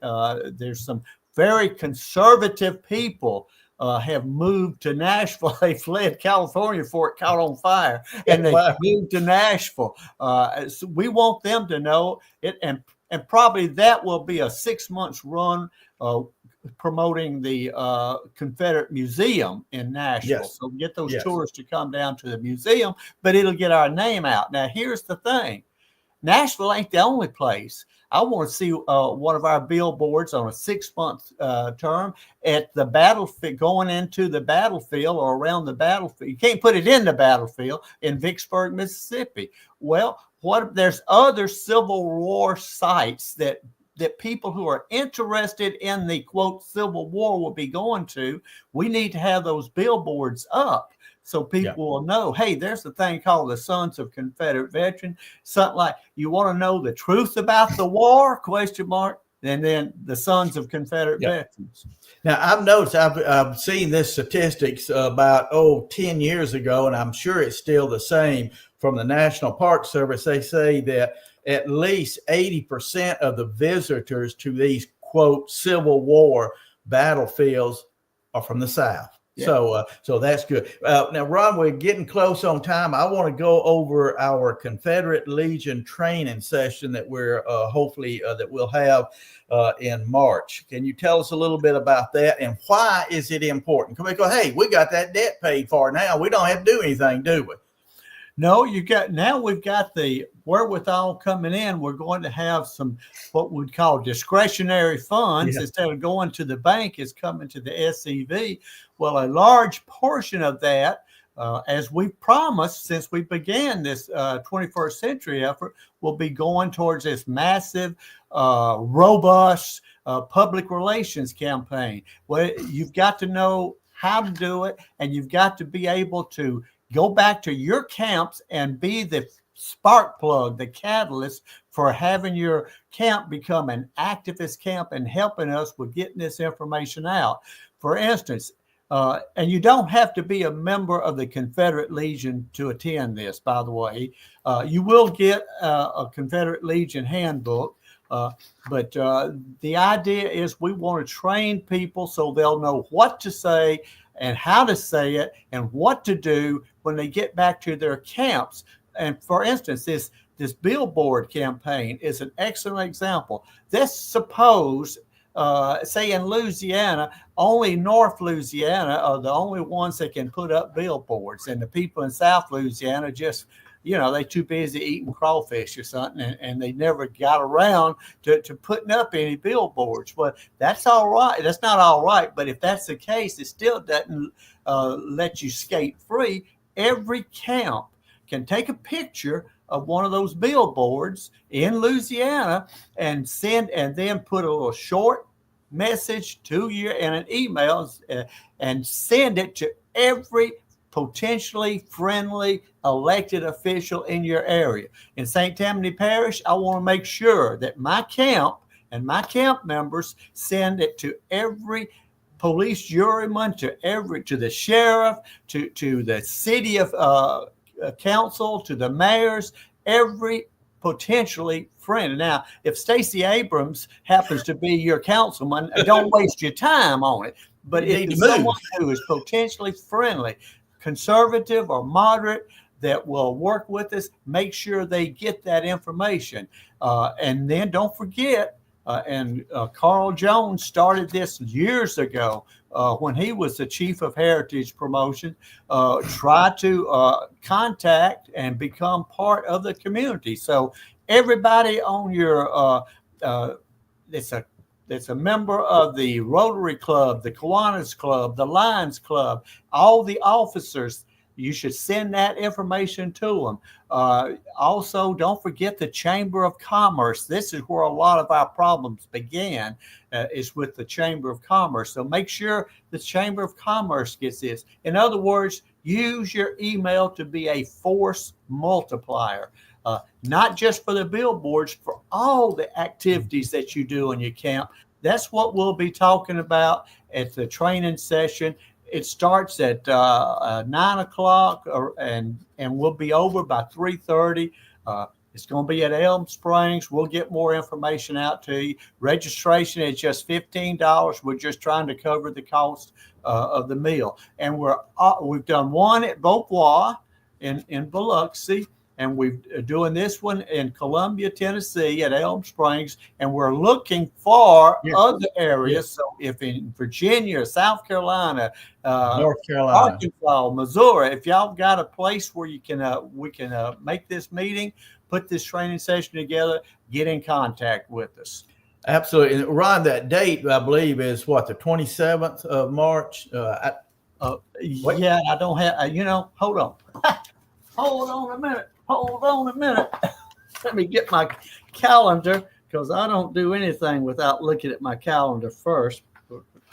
There's some very conservative people have moved to Nashville. They fled California before it caught on fire, and they moved to Nashville. So we want them to know it, and probably that will be a 6 months run promoting the Confederate Museum in Nashville. Yes. So get those tourists to come down to the museum, but it'll get our name out. Now, here's the thing. Nashville ain't the only place. I want to see one of our billboards on a 6 month term at the battlefield, going into the battlefield or around the battlefield. You can't put it in the battlefield in Vicksburg, Mississippi. Well, there's other Civil War sites that people who are interested in the quote Civil War will be going to. We need to have those billboards up so people will know, hey, there's a thing called the Sons of Confederate Veterans. Something like, you want to know the truth about the war? ? And then the Sons of Confederate Veterans. Now, I've noticed, I've seen this statistics about, 10 years ago, and I'm sure it's still the same from the National Park Service. They say that at least 80% of the visitors to these, quote, Civil War battlefields are from the South. Yeah. So that's good. Now, Ron, we're getting close on time. I want to go over our Confederate Legion training session that we're hopefully that we'll have in March. Can you tell us a little bit about that, and why is it important? Because, hey, we got that debt paid for now. We don't have to do anything, do we? No, we've got the wherewithal coming in. We're going to have some what we'd call discretionary funds instead of going to the bank is coming to the SCV. Well, a large portion of that, as we promised since we began this 21st century effort, will be going towards this massive, robust public relations campaign. Well, you've got to know how to do it, and you've got to be able to go back to your camps and be the spark plug, the catalyst for having your camp become an activist camp and helping us with getting this information out. For instance, and you don't have to be a member of the Confederate Legion to attend this, by the way. You will get a Confederate Legion handbook. But the idea is we want to train people so they'll know what to say and how to say it and what to do when they get back to their camps. And for instance, this billboard campaign is an excellent example. Let's suppose, say in Louisiana, only North Louisiana are the only ones that can put up billboards, and the people in South Louisiana just, they too busy eating crawfish or something, and they never got around to putting up any billboards. Well, that's all right. That's not all right. But if that's the case, it still doesn't let you skate free. Every camp can take a picture of one of those billboards in Louisiana and then put a little short message to you in an email and send it to every potentially friendly elected official in your area. In St. Tammany Parish, I want to make sure that my camp and my camp members send it to every police juryman, to the sheriff, to the city of council, to the mayors, every potentially friend. Now, if Stacey Abrams happens to be your councilman, don't waste your time on it. But if it's someone who is potentially friendly, conservative or moderate, that will work with us, make sure they get that information. And then don't forget, Carl Jones started this years ago when he was the chief of Heritage Promotion, try to contact and become part of the community. So everybody on your, that's a member of the Rotary Club, the Kiwanis Club, the Lions Club, all the officers, you should send that information to them. Also, don't forget the Chamber of Commerce. This is where a lot of our problems began, is with the Chamber of Commerce. So make sure the Chamber of Commerce gets this. In other words, use your email to be a force multiplier, not just for the billboards, for all the activities that you do in your camp. That's what we'll be talking about at the training session. It starts at 9 o'clock and we'll be over by 3:30. It's going to be at Elm Springs. We'll get more information out to you. Registration is just $15. We're just trying to cover the cost of the meal. And we've done one at Beauvoir in Biloxi, and we're doing this one in Columbia, Tennessee at Elm Springs, and we're looking for other areas. So if in Virginia, South Carolina, North Carolina, Arkansas, Missouri, if y'all got a place where you can we can make this meeting, put this training session together, get in contact with us. Absolutely. And Ron, that date, I believe, is what, the 27th of March? Yeah, I don't have, hold on. Hold on a minute. Let me get my calendar, because I don't do anything without looking at my calendar first.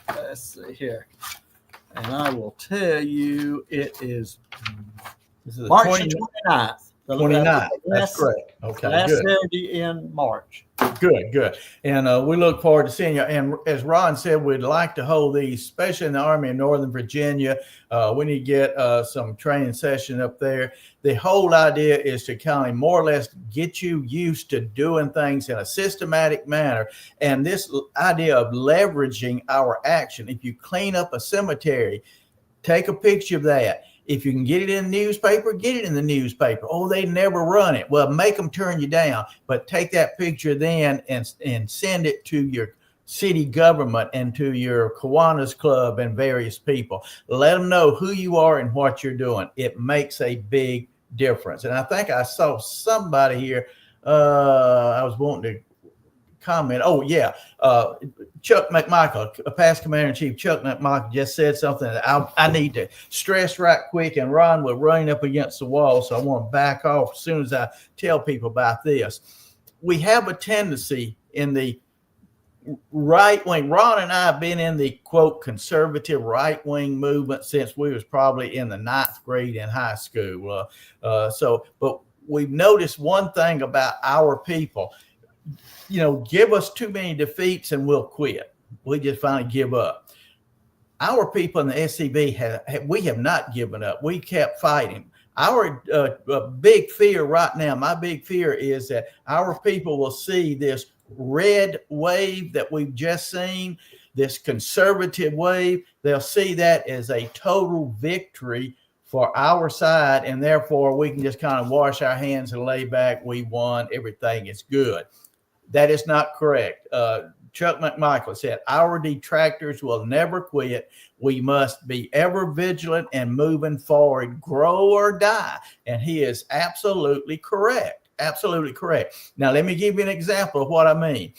Let's see here. And I will tell you it is March 29th. 29th. That's correct. Okay, last good. Saturday in March. Good. And we look forward to seeing you. And as Ron said, we'd like to hold these, especially in the Army of Northern Virginia. We need to get some training session up there. The whole idea is to kind of more or less get you used to doing things in a systematic manner. And this idea of leveraging our action. If you clean up a cemetery, take a picture of that. If you can get it in the newspaper, get it in the newspaper. Oh, they never run it. Well, make them turn you down. But take that picture then and send it to your city government and to your Kiwanis Club and various people. Let them know who you are and what you're doing. It makes a big difference. And I think I saw somebody here. I was wanting to comment. Oh, yeah. Chuck McMichael, past Commander-in-Chief Chuck McMichael, just said something that I need to stress right quick. And Ron, we're running up against the wall, so I want to back off as soon as I tell people about this. We have a tendency in the right wing. Ron and I have been in the, quote, conservative right wing movement since we was probably in the 9th grade in high school. But we've noticed one thing about our people. Give us too many defeats and we'll quit. We just finally give up. Our people in the SCV we have not given up. We kept fighting. Our big fear right now, my big fear is that our people will see this red wave that we've just seen, this conservative wave. They'll see that as a total victory for our side, and therefore we can just kind of wash our hands and lay back. We won. Everything is good. That is not correct. Chuck McMichael said, our detractors will never quit. We must be ever vigilant and moving forward, grow or die. And he is absolutely correct. Absolutely correct. Now, let me give you an example of what I mean.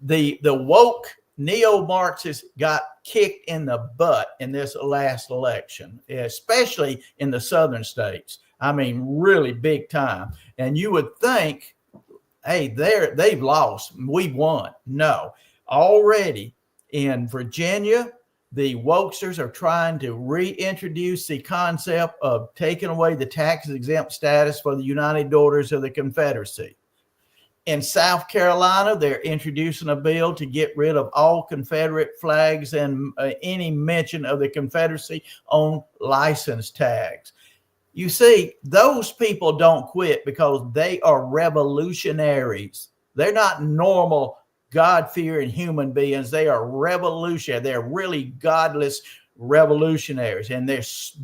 The woke neo-Marxists got kicked in the butt in this last election, especially in the southern states. I mean, really big time. And you would think, hey, they've lost. We've won. No. Already in Virginia, the wokesters are trying to reintroduce the concept of taking away the tax-exempt status for the United Daughters of the Confederacy. In South Carolina, they're introducing a bill to get rid of all Confederate flags and any mention of the Confederacy on license tags. You see, those people don't quit because they are revolutionaries. They're not normal God-fearing human beings. They are revolutionary. They're really godless revolutionaries, and they're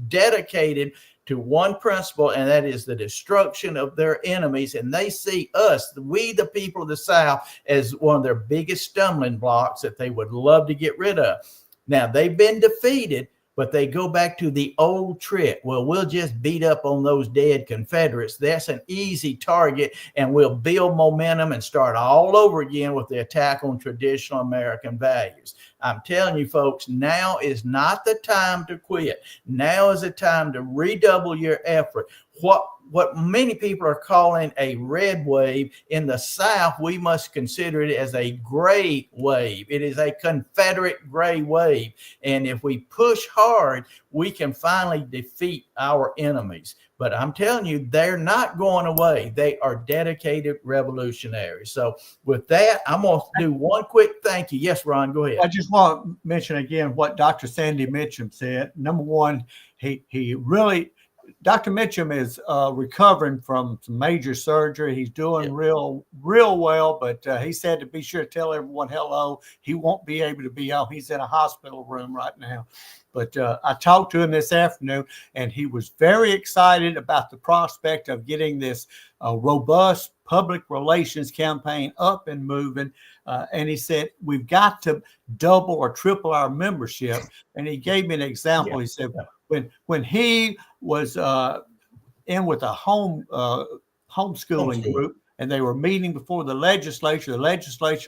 dedicated to one principle, and that is the destruction of their enemies. And they see us, we the people of the South, as one of their biggest stumbling blocks that they would love to get rid of. Now, they've been defeated, but they go back to the old trick. Well, we'll just beat up on those dead Confederates. That's an easy target, and we'll build momentum and start all over again with the attack on traditional American values. I'm telling you, folks, now is not the time to quit. Now is the time to redouble your effort. What many people are calling a red wave, in the South, we must consider it as a gray wave. It is a Confederate gray wave. And if we push hard, we can finally defeat our enemies. But I'm telling you, they're not going away. They are dedicated revolutionaries. So with that, I'm going to do one quick thank you. Yes, Ron, go ahead. I just want to mention again what Dr. Sandy Mitchum said. Number one, he really Dr. Mitchum is recovering from some major surgery. He's doing real well, but he said to be sure to tell everyone hello. He won't be able to be out. He's in a hospital room right now. But I talked to him this afternoon, and he was very excited about the prospect of getting this robust public relations campaign up and moving. And he said, we've got to double or triple our membership. And he gave me an example. He said, when he was in with a homeschooling group, and they were meeting before the legislature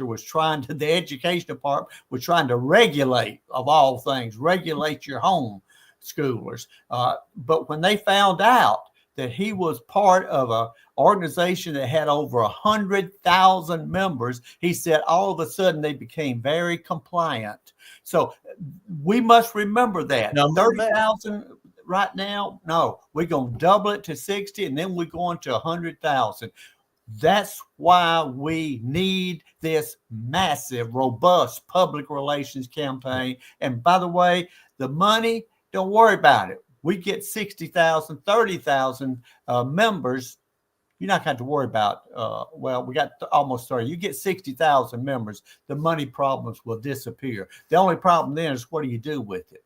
was the education department was trying to regulate, of all things, regulate your home schoolers. But when they found out that he was part of an organization that had over 100,000 members, he said all of a sudden they became very compliant. So we must remember that. 30,000 right now, no, we're going to double it to 60, and then we're going to 100,000. That's why we need this massive, robust public relations campaign. And by the way, the money, don't worry about it. We get 60,000, 30,000 members. You're not going to worry about, we got almost 30. You get 60,000 members, the money problems will disappear. The only problem then is what do you do with it?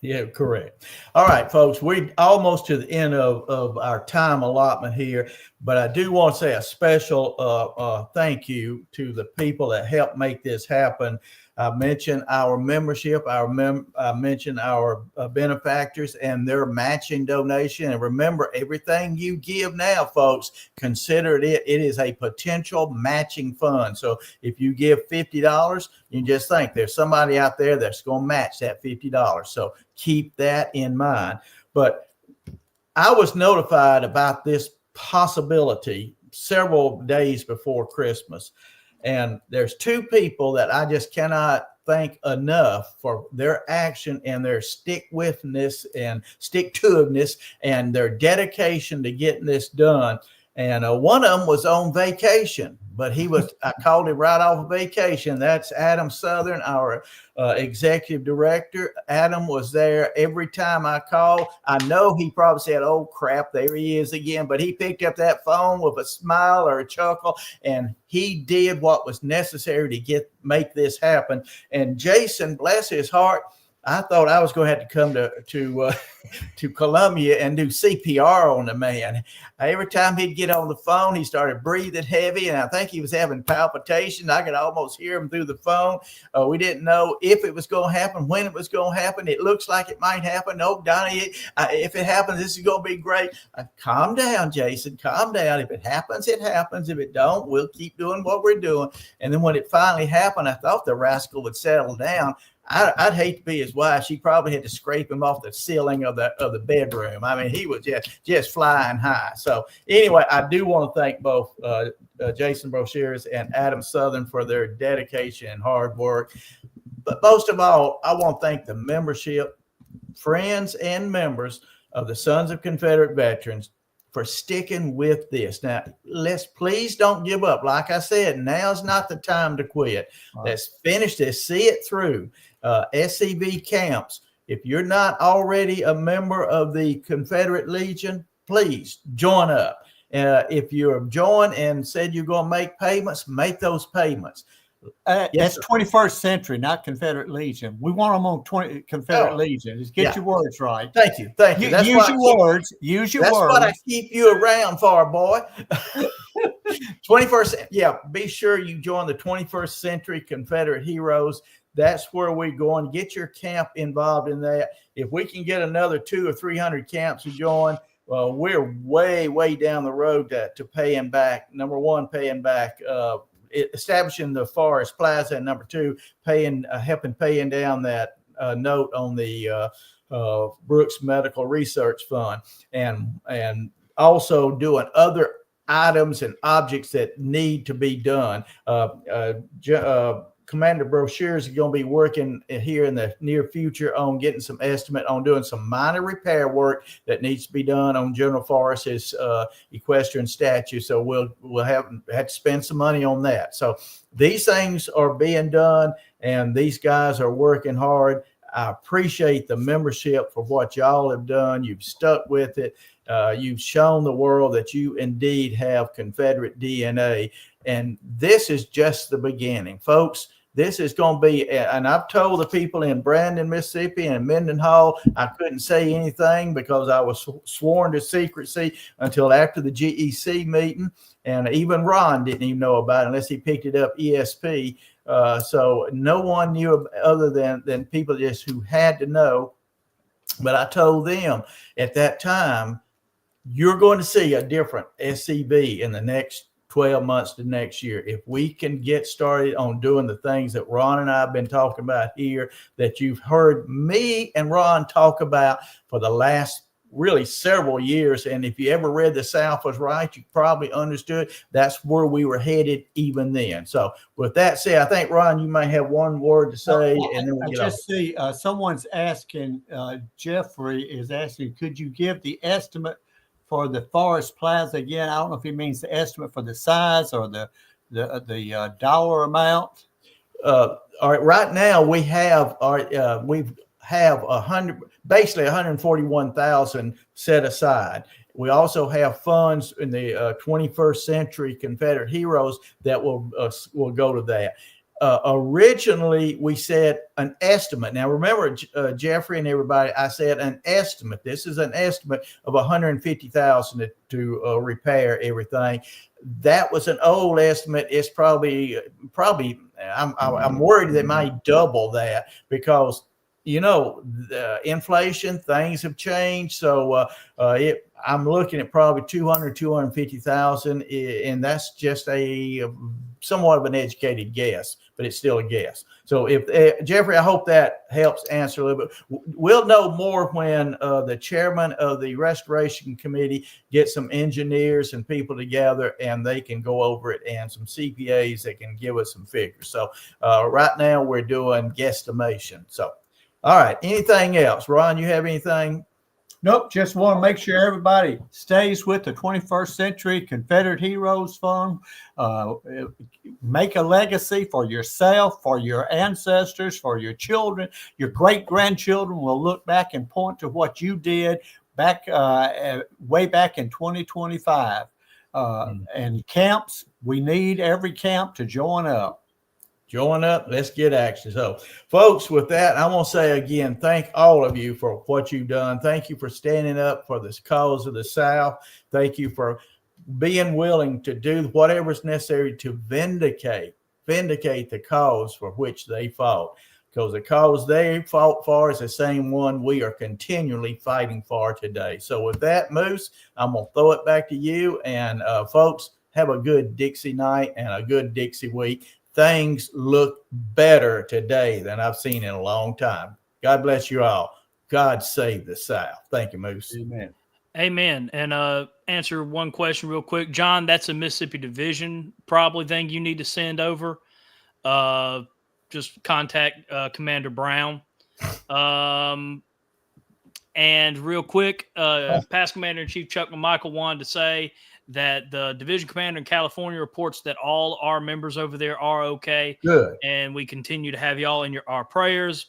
Yeah, correct. All right, folks, we're almost to the end of our time allotment here, but I do want to say a special thank you to the people that helped make this happen. I mentioned our membership, I mentioned our benefactors and their matching donation. And remember, everything you give now, folks, consider it. It is a potential matching fund. So if you give $50, you just think there's somebody out there that's going to match that $50. So keep that in mind. But I was notified about this possibility several days before Christmas. And there's two people that I just cannot thank enough for their action and their stick-withness and stick-to-itiveness and their dedication to getting this done. And one of them was on vacation, but I called him right off of vacation. That's Adam Southern, our executive director. Adam was there every time I called. I know he probably said, oh crap, there he is again, but he picked up that phone with a smile or a chuckle, and he did what was necessary to make this happen. And Jason, bless his heart, I thought I was going to have to come to Columbia and do CPR on the man. Every time he'd get on the phone, he started breathing heavy, and I think he was having palpitations. I could almost hear him through the phone. We didn't know if it was going to happen, when it was going to happen. It looks like it might happen. Oh, Donnie, if it happens, this is going to be great. Calm down, Jason. Calm down. If it happens, it happens. If it don't, we'll keep doing what we're doing. And then when it finally happened, I thought the rascal would settle down. I'd hate to be his wife. She probably had to scrape him off the ceiling of the bedroom. I mean, he was just flying high. So anyway, I do want to thank both Jason Broshears and Adam Southern for their dedication and hard work. But most of all, I want to thank the membership, friends and members of the Sons of Confederate Veterans for sticking with this. Now, please don't give up. Like I said, now's not the time to quit. Right. Let's finish this, see it through. SCV camps. If you're not already a member of the Confederate Legion, please join up. If you're joined and said you're going to make payments, make those payments. That's 21st century, not Confederate Legion. We want them on Confederate Legion. Just get your words right. Thank you. Use your words. Use your words. That's what I keep you around for, boy. 21st. Yeah, be sure you join the 21st Century Confederate Heroes. That's where we're going. Get your camp involved in that. If we can get another 200 or 300 camps to join, well, we're way down the road to paying back. Number one, paying back, establishing the Forest Plaza, and number two, helping paying down that note on the Brooks Medical Research Fund, and also doing other items and objects that need to be done. Commander Broshears is going to be working here in the near future on getting some estimate on doing some minor repair work that needs to be done on General Forrest's equestrian statue. So we'll have to spend some money on that. So these things are being done, and these guys are working hard. I appreciate the membership for what y'all have done. You've stuck with it. You've shown the world that you indeed have Confederate DNA. And this is just the beginning, folks. This is going to be, and I've told the people in Brandon, Mississippi and Mendenhall, I couldn't say anything because I was sworn to secrecy until after the GEC meeting. And even Ron didn't even know about it unless he picked it up ESP. So no one knew other than people just who had to know. But I told them at that time, you're going to see a different SCV in the next 12 months to next year. If we can get started on doing the things that Ron and I have been talking about here, that you've heard me and Ron talk about for the last really several years. And if you ever read The South Was Right, you probably understood that's where we were headed even then. So with that said, I think, Ron, you may have one word to say. And then I just see someone's asking, Jeffrey is asking, could you give the estimate for the Forest Plaza again? I don't know if he means the estimate for the size or the dollar amount. All right, right now we have basically 141,000 set aside. We also have funds in the 21st Century Confederate Heroes that will go to that. Originally, we said an estimate. Now, remember, Jeffrey and everybody, I said an estimate. This is an estimate of $150,000 to repair everything. That was an old estimate. It's probably. I'm worried they might double that because the inflation, things have changed. So I'm looking at probably 250,000, and that's just a somewhat of an educated guess, but it's still a guess. So if Jeffrey, I hope that helps answer a little bit. We'll know more when the chairman of the Restoration Committee gets some engineers and people together, and they can go over it, and some CPAs that can give us some figures. So right now we're doing guesstimation. So, all right. Anything else? Ron, you have anything? Nope. Just want to make sure everybody stays with the 21st Century Confederate Heroes Fund. Make a legacy for yourself, for your ancestors, for your children. Your great-grandchildren will look back and point to what you did back way back in 2025. And camps, we need every camp to join up. Join up. Let's get action. So, folks, with that, I want to say again, thank all of you for what you've done. Thank you for standing up for this cause of the South. Thank you for being willing to do whatever's necessary to vindicate the cause for which they fought. Because the cause they fought for is the same one we are continually fighting for today. So with that, Moose, I'm going to throw it back to you. And folks, have a good Dixie night and a good Dixie week. Things look better today than I've seen in a long time. God bless you all. God save the South. Thank you, Moose. Amen. Amen. And answer one question real quick. John, that's a Mississippi Division probably thing you need to send over. Just contact Commander Brown. And real quick, past Commander-in-Chief Chuck McMichael wanted to say that the division commander in California reports that all our members over there are okay. Good. And we continue to have y'all in our prayers,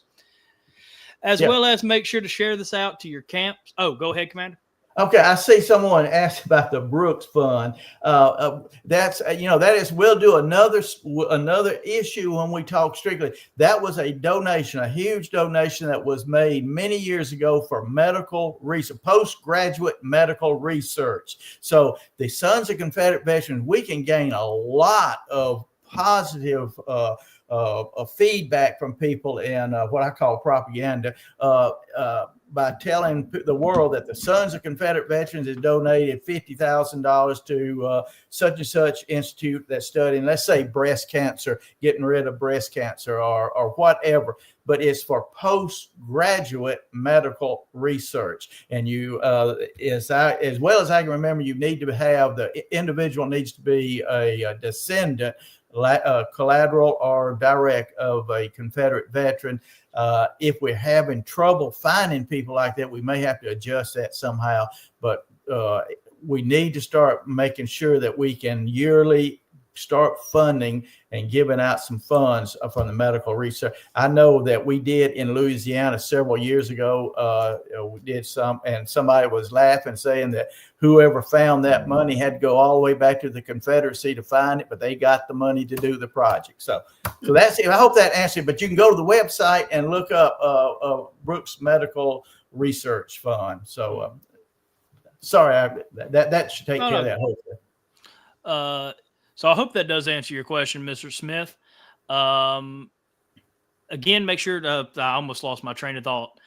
as well as make sure to share this out to your camps. Oh, go ahead, Commander. Okay, I see someone asked about the Brooks Fund. That is, we'll do another issue when we talk strictly. That was a donation, a huge donation that was made many years ago for medical research, postgraduate medical research. So the Sons of Confederate Veterans, we can gain a lot of positive feedback from people and what I call propaganda. By telling the world that the Sons of Confederate Veterans has donated $50,000 to such and such institute that's studying, let's say, breast cancer, getting rid of breast cancer or whatever. But it's for postgraduate medical research. And you, as well as I can remember, you need to have, the individual needs to be a descendant, collateral or direct, of a Confederate veteran. If we're having trouble finding people like that, we may have to adjust that somehow. But we need to start making sure that we can yearly start funding and giving out some funds from the medical research. I know that we did in Louisiana several years ago. We did some, and somebody was laughing, saying that whoever found that money had to go all the way back to the Confederacy to find it, but they got the money to do the project. So that's it. I hope that answered. But you can go to the website and look up Brooks Medical Research Fund. So sorry, that should take care of that, hopefully. So I hope that does answer your question, Mr. Smith. Again, make sure to, I almost lost my train of thought.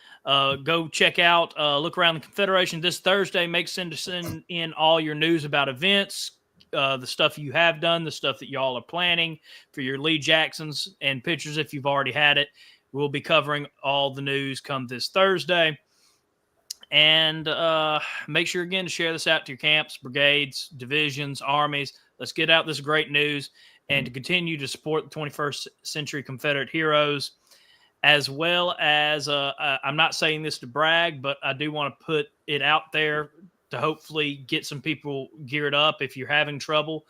Go check out, look around the Confederation this Thursday. Make sure to send in all your news about events, the stuff you have done, the stuff that y'all are planning for your Lee Jacksons, and pictures if you've already had it. We'll be covering all the news come this Thursday. And make sure, again, to share this out to your camps, brigades, divisions, armies. Let's get out this great news and to continue to support the 21st century Confederate heroes, as well as I'm not saying this to brag, but I do want to put it out there to hopefully get some people geared up if you're having trouble.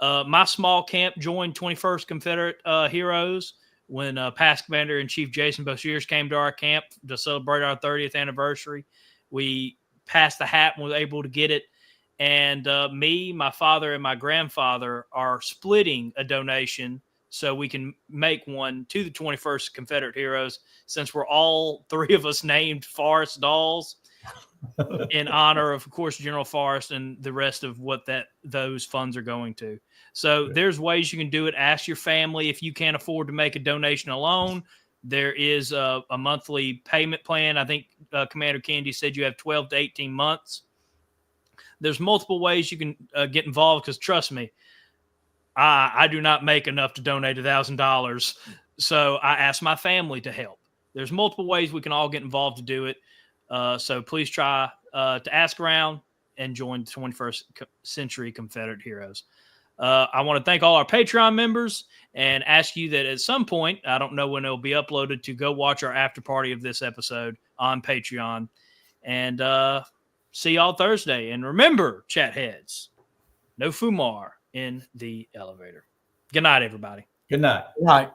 My small camp joined 21st Confederate heroes when past Commander-in-Chief Jason Boshears came to our camp to celebrate our 30th anniversary. We passed the hat and were able to get it. And me, my father, and my grandfather are splitting a donation so we can make one to the 21st Confederate Heroes, since we're all three of us named Forrest Dawes in honor of course, General Forrest and the rest of what those funds are going to. So there's ways you can do it. Ask your family if you can't afford to make a donation alone. There is a monthly payment plan. I think Commander Kennedy said you have 12 to 18 months. There's multiple ways you can get involved, because trust me, I do not make enough to donate $1,000. So I asked my family to help. There's multiple ways we can all get involved to do it. So please try to ask around and join the 21st century Confederate Heroes. I want to thank all our Patreon members and ask you that at some point, I don't know when it'll be uploaded, to go watch our after party of this episode on Patreon. And see y'all Thursday. And remember, chat heads, no Fumar in the elevator. Good night, everybody. Good night. Right.